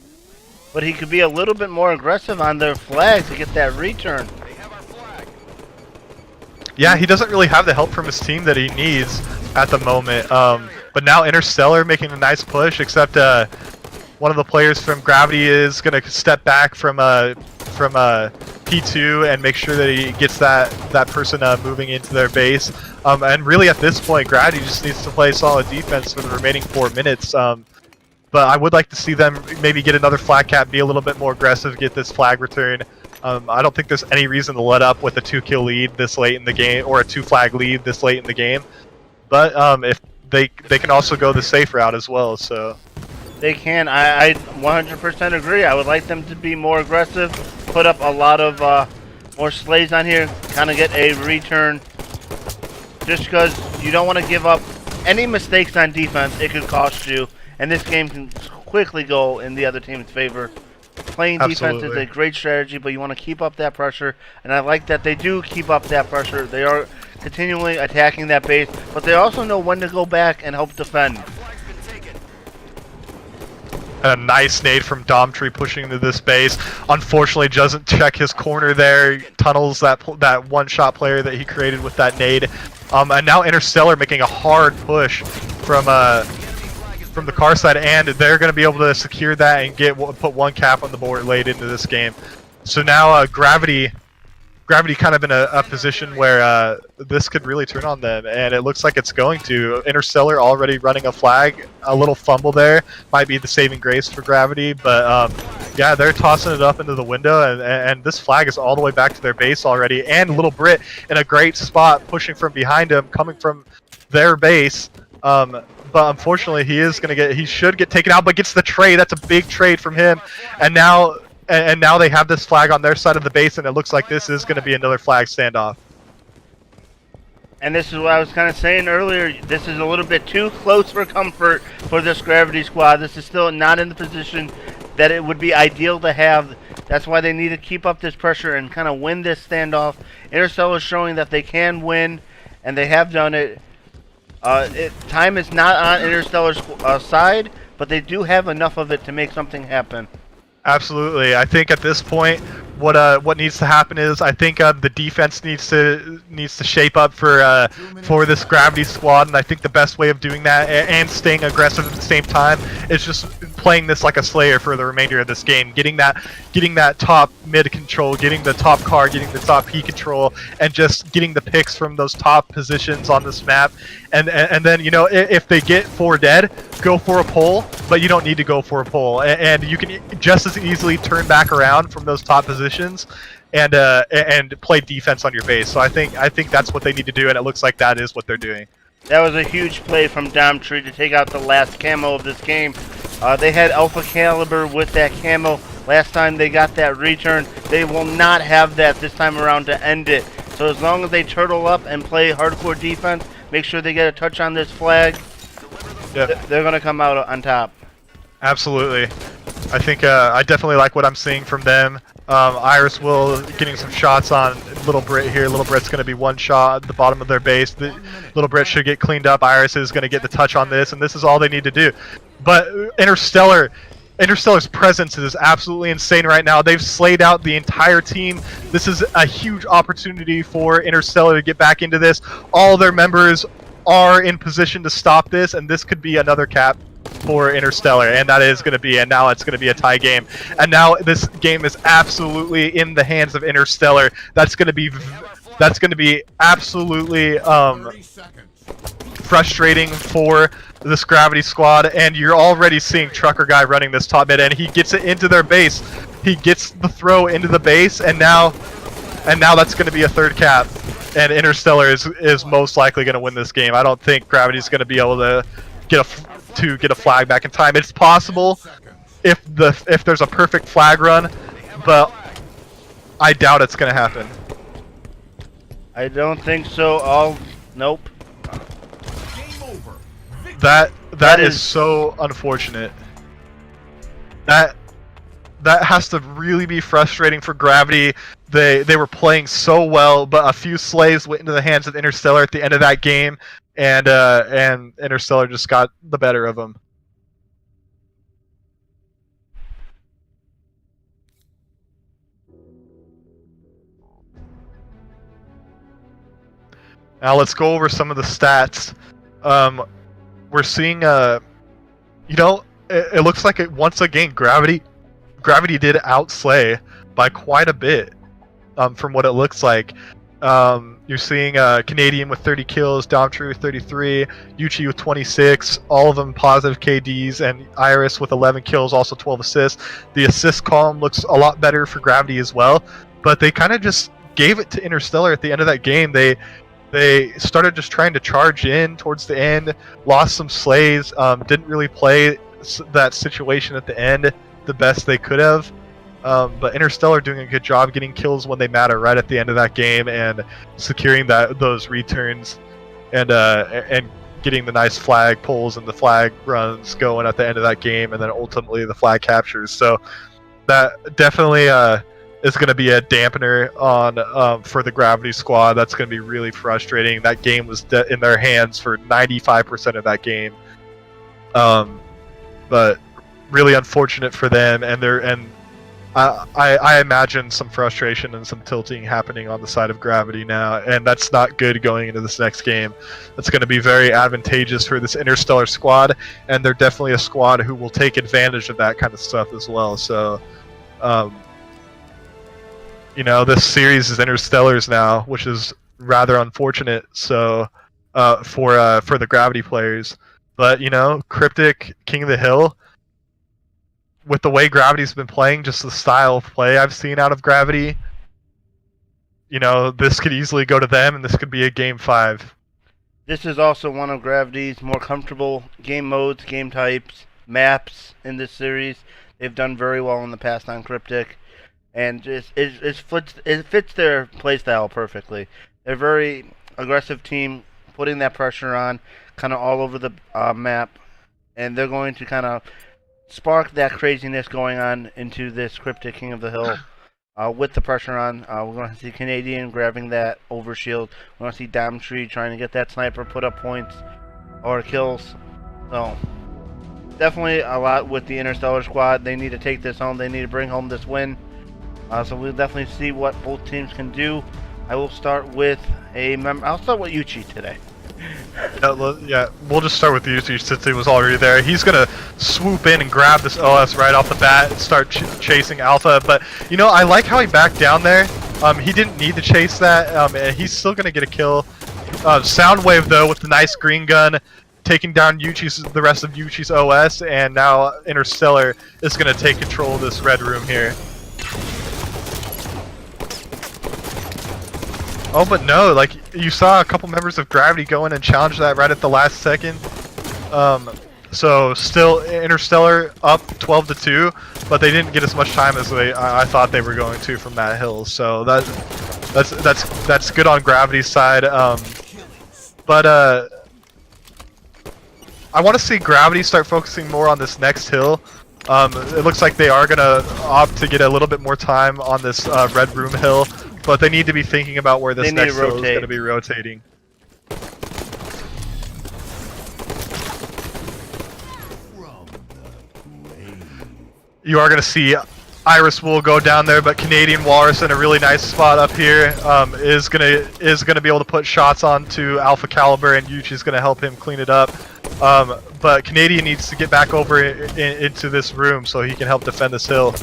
But he could be a little bit more aggressive on their flag to get that return. Yeah, he doesn't really have the help from his team that he needs at the moment. But now Interstellar making a nice push, except one of the players from Gravity is going to step back from P2 and make sure that he gets that person moving into their base. And really at this point, Gravity just needs to play solid defense for the remaining 4 minutes. But I would like to see them maybe get another flag cap, be a little bit more aggressive, get this flag return. I don't think there's any reason to let up with a 2-kill lead this late in the game, or a 2-flag lead this late in the game. But if they can also go the safe route as well, so they can. I 100% agree. I would like them to be more aggressive, put up a lot of more slays on here, kind of get a return. Just because you don't want to give up any mistakes on defense, it could cost you. And this game can quickly go in the other team's favor. Playing defense is a great strategy, but you want to keep up that pressure. And I like that they do keep up that pressure. They are continually attacking that base, but they also know when to go back and help defend. And a nice nade from Domtree pushing into this base. Unfortunately, doesn't check his corner there. Tunnels that one-shot player that he created with that nade. And now Interstellar making a hard push from the car side, and they're going to be able to secure that and put one cap on the board late into this game. So now Gravity kind of in a position where this could really turn on them, and it looks like it's going to. Interstellar already running a flag. A little fumble there might be the saving grace for Gravity, but yeah, they're tossing it up into the window, and this flag is all the way back to their base already. And Little Brit in a great spot, pushing from behind him, coming from their base. But unfortunately, he should get taken out, but gets the trade. That's a big trade from him, and now they have this flag on their side of the base, and it looks like this is going to be another flag standoff. And this is what I was kind of saying earlier. This is a little bit too close for comfort for this Gravity squad. This is still not in the position that it would be ideal to have. That's why they need to keep up this pressure and kind of win this standoff. Interstellar is showing that they can win, and they have done it. Time is not on Interstellar's side, but they do have enough of it to make something happen. Absolutely. I think at this point, what needs to happen is I think the defense needs to shape up for this Gravity squad, and I think the best way of doing that and staying aggressive at the same time is just playing this like a Slayer for the remainder of this game, getting that top mid control, getting the top car, getting the top P control, and just getting the picks from those top positions on this map. And then, you know, if they get 4 dead, go for a pull, but you don't need to go for a pull, and you can just as easily turn back around from those top positions and play defense on your base. So I think that's what they need to do, and it looks like that is what they're doing. That was a huge play from Domtree to take out the last camo of this game. They had Alpha Caliber with that camo. Last time they got that return, they will not have that this time around to end it. So as long as they turtle up and play hardcore defense, make sure they get a touch on this flag, they're going to come out on top. Absolutely. I think I definitely like what I'm seeing from them. Iris will getting some shots on Little Brit here. Little Brit's going to be one shot at the bottom of their base. Little Brit should get cleaned up. Iris is going to get the touch on this, and this is all they need to do. But Interstellar's presence is absolutely insane right now. They've slayed out the entire team. This is a huge opportunity for Interstellar to get back into this. All their members are in position to stop this, and this could be another cap for Interstellar, and that is going to be, and now it's going to be a tie game. And now this game is absolutely in the hands of Interstellar. That's going to be absolutely frustrating for this Gravity squad, and you're already seeing Trucker Guy running this top mid, and he gets it into their base. He gets the throw into the base, and now that's going to be a third cap, and Interstellar is most likely going to win this game. I don't think Gravity's going to be able to get a flag back in time. It's possible if there's a perfect flag run, but I doubt it's going to happen. I don't think so. Nope. That is so unfortunate. That has to really be frustrating for Gravity. They were playing so well, but a few slaves went into the hands of Interstellar at the end of that game, and Interstellar just got the better of them. Now let's go over some of the stats. We're seeing, it looks like once again Gravity did outslay by quite a bit, from what it looks like. You're seeing Canadian with 30 kills, Domtree with 33, Yuchi with 26, all of them positive KDs, and Iris with 11 kills, also 12 assists. The assist column looks a lot better for Gravity as well, but they kind of just gave it to Interstellar at the end of that game. They started just trying to charge in towards the end, lost some slays, didn't really play that situation at the end the best they could have. But Interstellar doing a good job getting kills when they matter right at the end of that game and securing those returns and getting the nice flag pulls and the flag runs going at the end of that game, and then ultimately the flag captures. So that definitely is going to be a dampener on for the Gravity squad. That's going to be really frustrating. That game was in their hands for 95% of that game, but really unfortunate for them. And I imagine some frustration and some tilting happening on the side of Gravity now, and that's not good going into this next game. That's going to be very advantageous for this Interstellar squad, and they're definitely a squad who will take advantage of that kind of stuff as well. So this series is Interstellar's now, which is rather unfortunate. So for the Gravity players, but Cryptic, King of the Hill, with the way Gravity's been playing, just the style of play I've seen out of Gravity, this could easily go to them, and this could be a Game 5. This is also one of Gravity's more comfortable game modes, game types, maps in this series. They've done very well in the past on Cryptic, and it fits their playstyle perfectly. They're a very aggressive team, putting that pressure on kind of all over the map, and they're going to kind of spark that craziness going on into this Cryptic King of the Hill with the pressure on. We're going to see Canadian grabbing that overshield. We're going to see Domtree trying to get that sniper put up points or kills. So definitely a lot with the Interstellar squad. They need to take this home. They need to bring home this win. So we'll definitely see what both teams can do. I will start with I'll start with Yuchi today. Yeah, we'll just start with Yuchi since he was already there. He's gonna swoop in and grab this OS right off the bat and start chasing Alpha. But I like how he backed down there. He didn't need to chase that. And he's still gonna get a kill. Soundwave though with the nice green gun, taking down the rest of Yuchi's OS, and now Interstellar is gonna take control of this red room here. Oh, but no, like, you saw a couple members of Gravity go in and challenge that right at the last second. So still Interstellar up 12-2, but they didn't get as much time as I thought they were going to from that hill. So that's good on Gravity's side. But I want to see Gravity start focusing more on this next hill. It looks like they are gonna opt to get a little bit more time on this Red Room hill, but they need to be thinking about where this next hill is going to be rotating. You are going to see Iris will go down there, but Canadian Walrus in a really nice spot up here is gonna be able to put shots onto Alpha Caliber, and Yuchi's going to help him clean it up. But Canadian needs to get back over into this room so he can help defend this hill.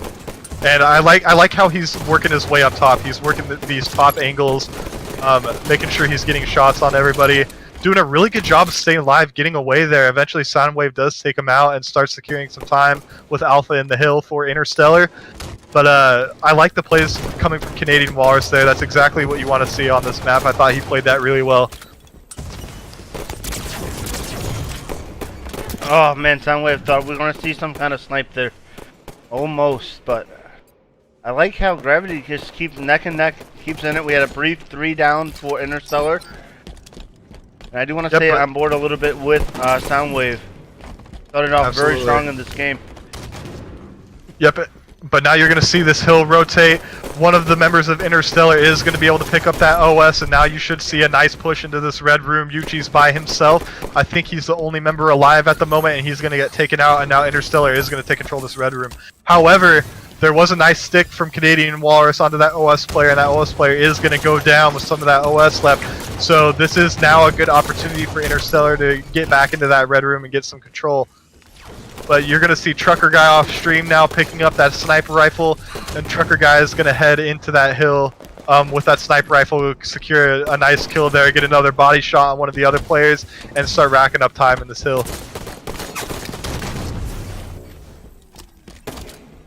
And I like how he's working his way up top. He's working these top angles, making sure he's getting shots on everybody. Doing a really good job of staying alive, getting away there. Eventually Soundwave does take him out and starts securing some time with Alpha in the hill for Interstellar. But I like the plays coming from Canadian Walrus there. That's exactly what you want to see on this map. I thought he played that really well. Oh man, Soundwave thought we were going to see some kind of snipe there. Almost, but I like how Gravity just keeps neck and neck, keeps in it. We had a brief 3 down for Interstellar. And I do want to stay on board a little bit with Soundwave. Started off very strong in this game. Yep, but now you're going to see this hill rotate. One of the members of Interstellar is going to be able to pick up that OS, and now you should see a nice push into this red room. Yuchi's by himself. I think he's the only member alive at the moment, and he's going to get taken out, and now Interstellar is going to take control of this red room. However, there was a nice stick from Canadian Walrus onto that OS player, and that OS player is going to go down with some of that OS left. So this is now a good opportunity for Interstellar to get back into that red room and get some control. But you're going to see Trucker Guy off stream now picking up that sniper rifle, and Trucker Guy is going to head into that hill with that sniper rifle, secure a nice kill there, get another body shot on one of the other players, and start racking up time in this hill.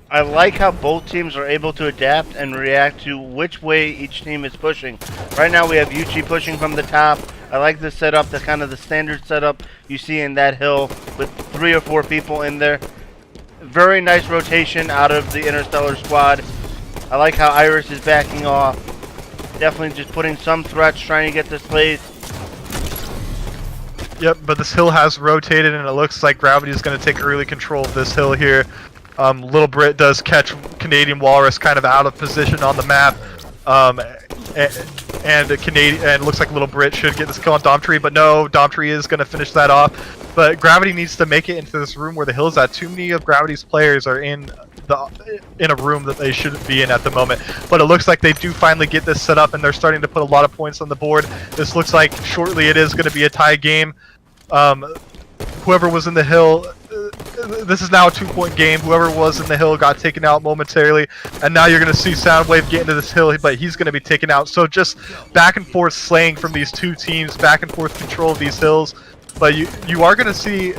I like how both teams are able to adapt and react to which way each team is pushing. Right now we have Yuchi pushing from the top. I like the setup, the kind of the standard setup you see in that hill with 3 or 4 people in there. Very nice rotation out of the Interstellar squad. I like how Iris is backing off. Definitely just putting some threats, trying to get this place. Yep, but this hill has rotated, and it looks like Gravity is going to take early control of this hill here. Little Brit does catch Canadian Walrus kind of out of position on the map, and it looks like Little Brit should get this kill on Domtree, but no, Domtree is going to finish that off. But Gravity needs to make it into this room where the hill's at. Too many of Gravity's players are in a room that they shouldn't be in at the moment. But it looks like they do finally get this set up, and they're starting to put a lot of points on the board. This looks like shortly it is going to be a tie game. Whoever was in the hill, this is now a 2-point game. Whoever was in the hill got taken out momentarily, and now you're going to see Soundwave get into this hill, but he's going to be taken out. So just back and forth slaying from these two teams, back and forth control of these hills. But you are going to see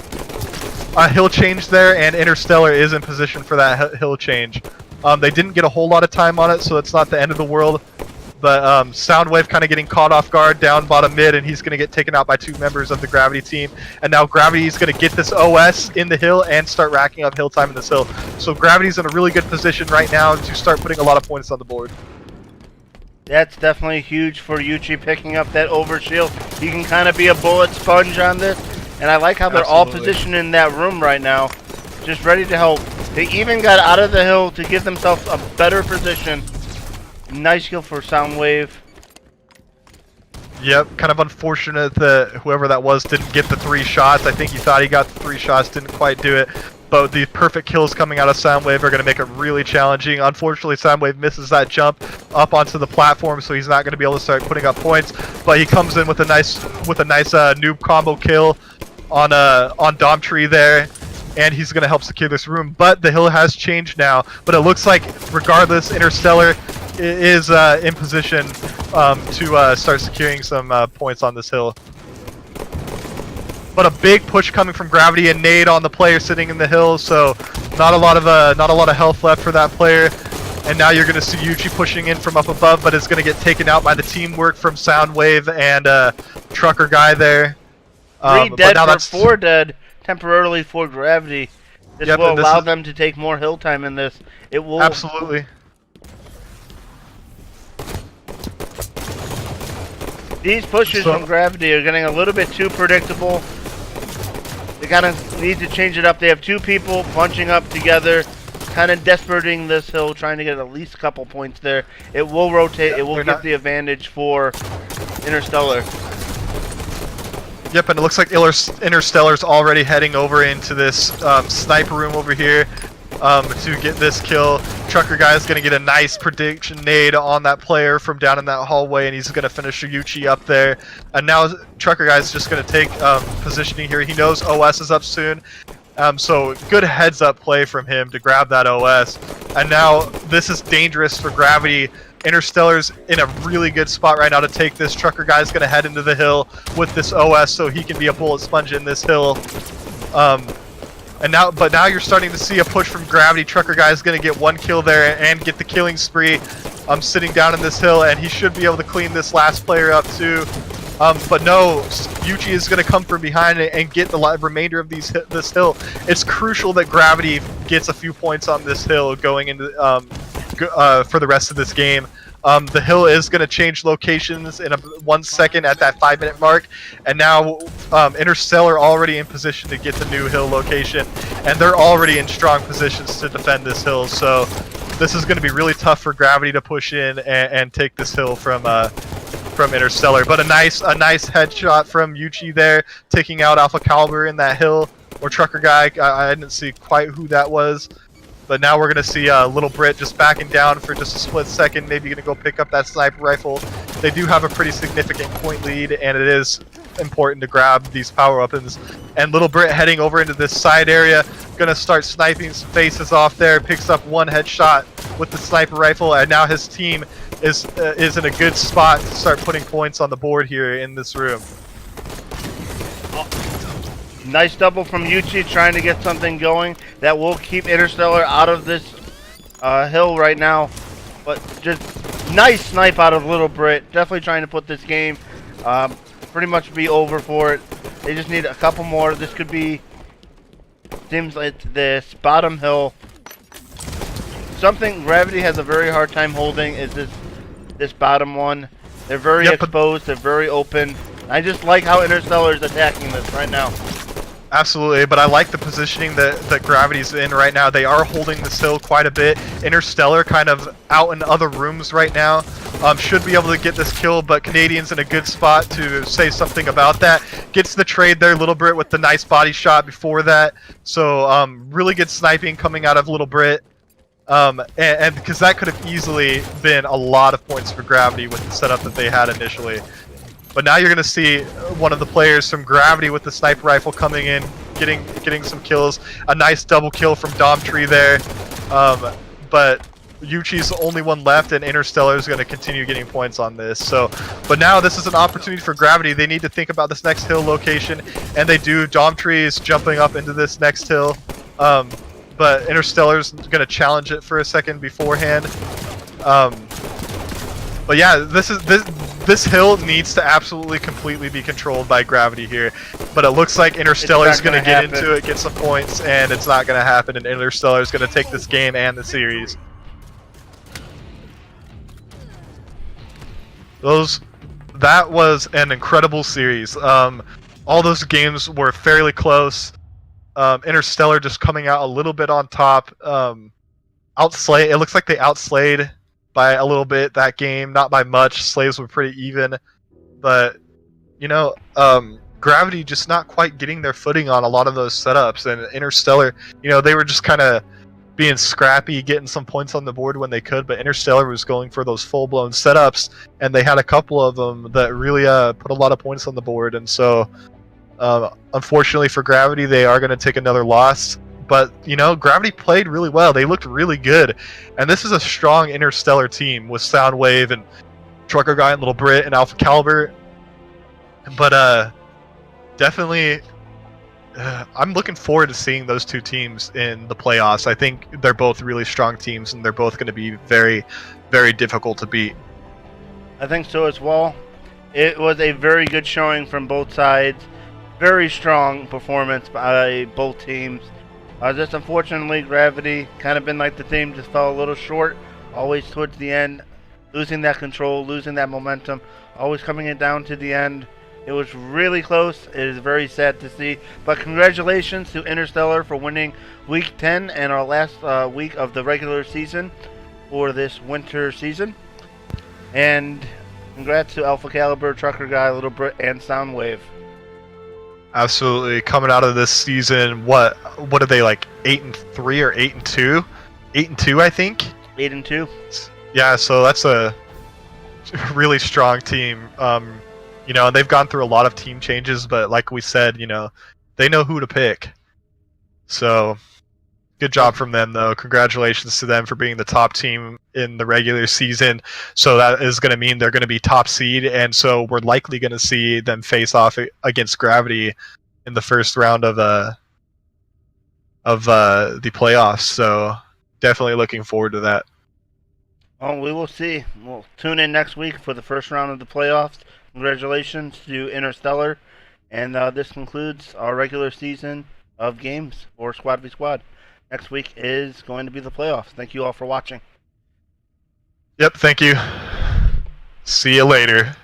a hill change there, and Interstellar is in position for that hill change. They didn't get a whole lot of time on it, so it's not the end of the world. But Soundwave kind of getting caught off guard down bottom mid, and he's going to get taken out by 2 members of the Gravity team. And now Gravity is going to get this OS in the hill and start racking up hill time in this hill. So Gravity's in a really good position right now to start putting a lot of points on the board. That's definitely huge for Yuchi picking up that overshield. He can kind of be a bullet sponge on this. And I like how they're all positioned in that room right now, just ready to help. They even got out of the hill to give themselves a better position. Nice kill for Soundwave. Yep, kind of unfortunate that whoever that was didn't get the 3 shots. I think he thought he got the 3 shots, didn't quite do it. But the perfect kills coming out of Soundwave are going to make it really challenging. Unfortunately, Soundwave misses that jump up onto the platform, so he's not going to be able to start putting up points. But he comes in with a nice noob combo kill on Domtree there, and he's going to help secure this room. But the hill has changed now. But it looks like, regardless, Interstellar is in position to start securing some points on this hill. But a big push coming from Gravity and nade on the player sitting in the hill, so not a lot of health left for that player. And now you're going to see Yuchi pushing in from up above, but it's going to get taken out by the teamwork from Soundwave and Trucker Guy there. 3 dead for 4 dead temporarily for Gravity. This will allow them to take more hill time in this. It will absolutely. These pushes from Gravity are getting a little bit too predictable. They kind of need to change it up. They have 2 people bunching up together, kind of desperating this hill, trying to get at least a couple points there. It will rotate. It will get the advantage for Interstellar. Yep, and it looks like Interstellar's already heading over into this sniper room over here to get this kill. Trucker Guy is going to get a nice prediction nade on that player from down in that hallway, and he's going to finish Yuchi up there. And now Trucker Guy is just going to take positioning here. He knows OS is up soon, so good heads-up play from him to grab that OS. And now this is dangerous for Gravity. Interstellar's in a really good spot right now to take this. Trucker Guy's going to head into the hill with this OS so he can be a bullet sponge in this hill. But now you're starting to see a push from Gravity. Trucker Guy's going to get 1 kill there and get the killing spree. Sitting down in this hill, and he should be able to clean this last player up too. But no, Yuchi is going to come from behind and get the remainder of this hill. It's crucial that Gravity gets a few points on this hill going into for the rest of this game. The hill is going to change locations in 1 second at that 5-minute mark, and now Interstellar already in position to get the new hill location, and they're already in strong positions to defend this hill. So this is going to be really tough for Gravity to push in and take this hill from Interstellar. But a nice headshot from Yuchi there, taking out Alpha Caliber in that hill, or Trucker Guy. I didn't see quite who that was. But now we're going to see Little Brit just backing down for just a split second, maybe going to go pick up that sniper rifle. They do have a pretty significant point lead, and it is important to grab these power weapons. And Little Brit heading over into this side area, going to start sniping some faces off there, picks up 1 headshot with the sniper rifle, and now his team is in a good spot to start putting points on the board here in this room. Nice double from Yuchi, trying to get something going that will keep Interstellar out of this hill right now. But just nice snipe out of Little Brit. Definitely trying to put this game pretty much be over for it. They just need a couple more. This could be, seems like this bottom hill. Something Gravity has a very hard time holding is this bottom one. They're very exposed. They're very open. I just like how Interstellar is attacking this right now. Absolutely, but I like the positioning that Gravity's in right now. They are holding this hill quite a bit. Interstellar kind of out in other rooms right now. Should be able to get this kill, but Canadian's in a good spot to say something about that. Gets the trade there, Little Brit with the nice body shot before that. So really good sniping coming out of Little Brit. And because that could have easily been a lot of points for Gravity with the setup that they had initially. But now you're going to see one of the players from Gravity with the sniper rifle coming in, getting some kills. A nice double kill from Domtree there. But Yuchi's the only one left, and Interstellar is going to continue getting points on this. So, but now this is an opportunity for Gravity. They need to think about this next hill location, and they do. Domtree is jumping up into this next hill. But Interstellar's going to challenge it for a second beforehand. But yeah, this hill needs to absolutely completely be controlled by Gravity here. But it looks like Interstellar's going to get into it, get some points, and it's not going to happen. And Interstellar's going to take this game and the series. That was an incredible series. All those games were fairly close. Interstellar just coming out a little bit on top. It looks like they outslayed by a little bit that game, not by much. Slaves were pretty even, but you know, Gravity just not quite getting their footing on a lot of those setups. And Interstellar, you know, they were just kind of being scrappy, getting some points on the board when they could, but Interstellar was going for those full-blown setups, and they had a couple of them that really put a lot of points on the board. And so unfortunately for Gravity, they are going to take another loss. But, you know, Gravity played really well. They looked really good. And this is a strong Interstellar team with Soundwave and Trucker Guy and Little Brit and Alpha Caliber. But definitely I'm looking forward to seeing those two teams in the playoffs. I think they're both really strong teams, and they're both going to be very, very difficult to beat. I think so as well. It was a very good showing from both sides. Very strong performance by both teams. Just unfortunately, Gravity kind of been like the team, just fell a little short. Always towards the end, losing that control, losing that momentum, always coming it down to the end. It was really close. It is very sad to see. But congratulations to Interstellar for winning Week 10 and our last week of the regular season for this winter season. And congrats to Alpha Caliber, Trucker Guy, Little Brit, and Soundwave. Absolutely. Coming out of this season, what are they, like 8-3 or 8-2? 8-2, I think. 8-2. Yeah, so that's a really strong team. You know, they've gone through a lot of team changes, but like we said, you know, they know who to pick. So, good job from them, though. Congratulations to them for being the top team in the regular season. So that is going to mean they're going to be top seed, and so we're likely going to see them face off against Gravity in the first round of the playoffs. So, definitely looking forward to that. Oh, we will see. We'll tune in next week for the first round of the playoffs. Congratulations to Interstellar. And this concludes our regular season of games for Squad v Squad. Next week is going to be the playoffs. Thank you all for watching. Yep, thank you. See you later.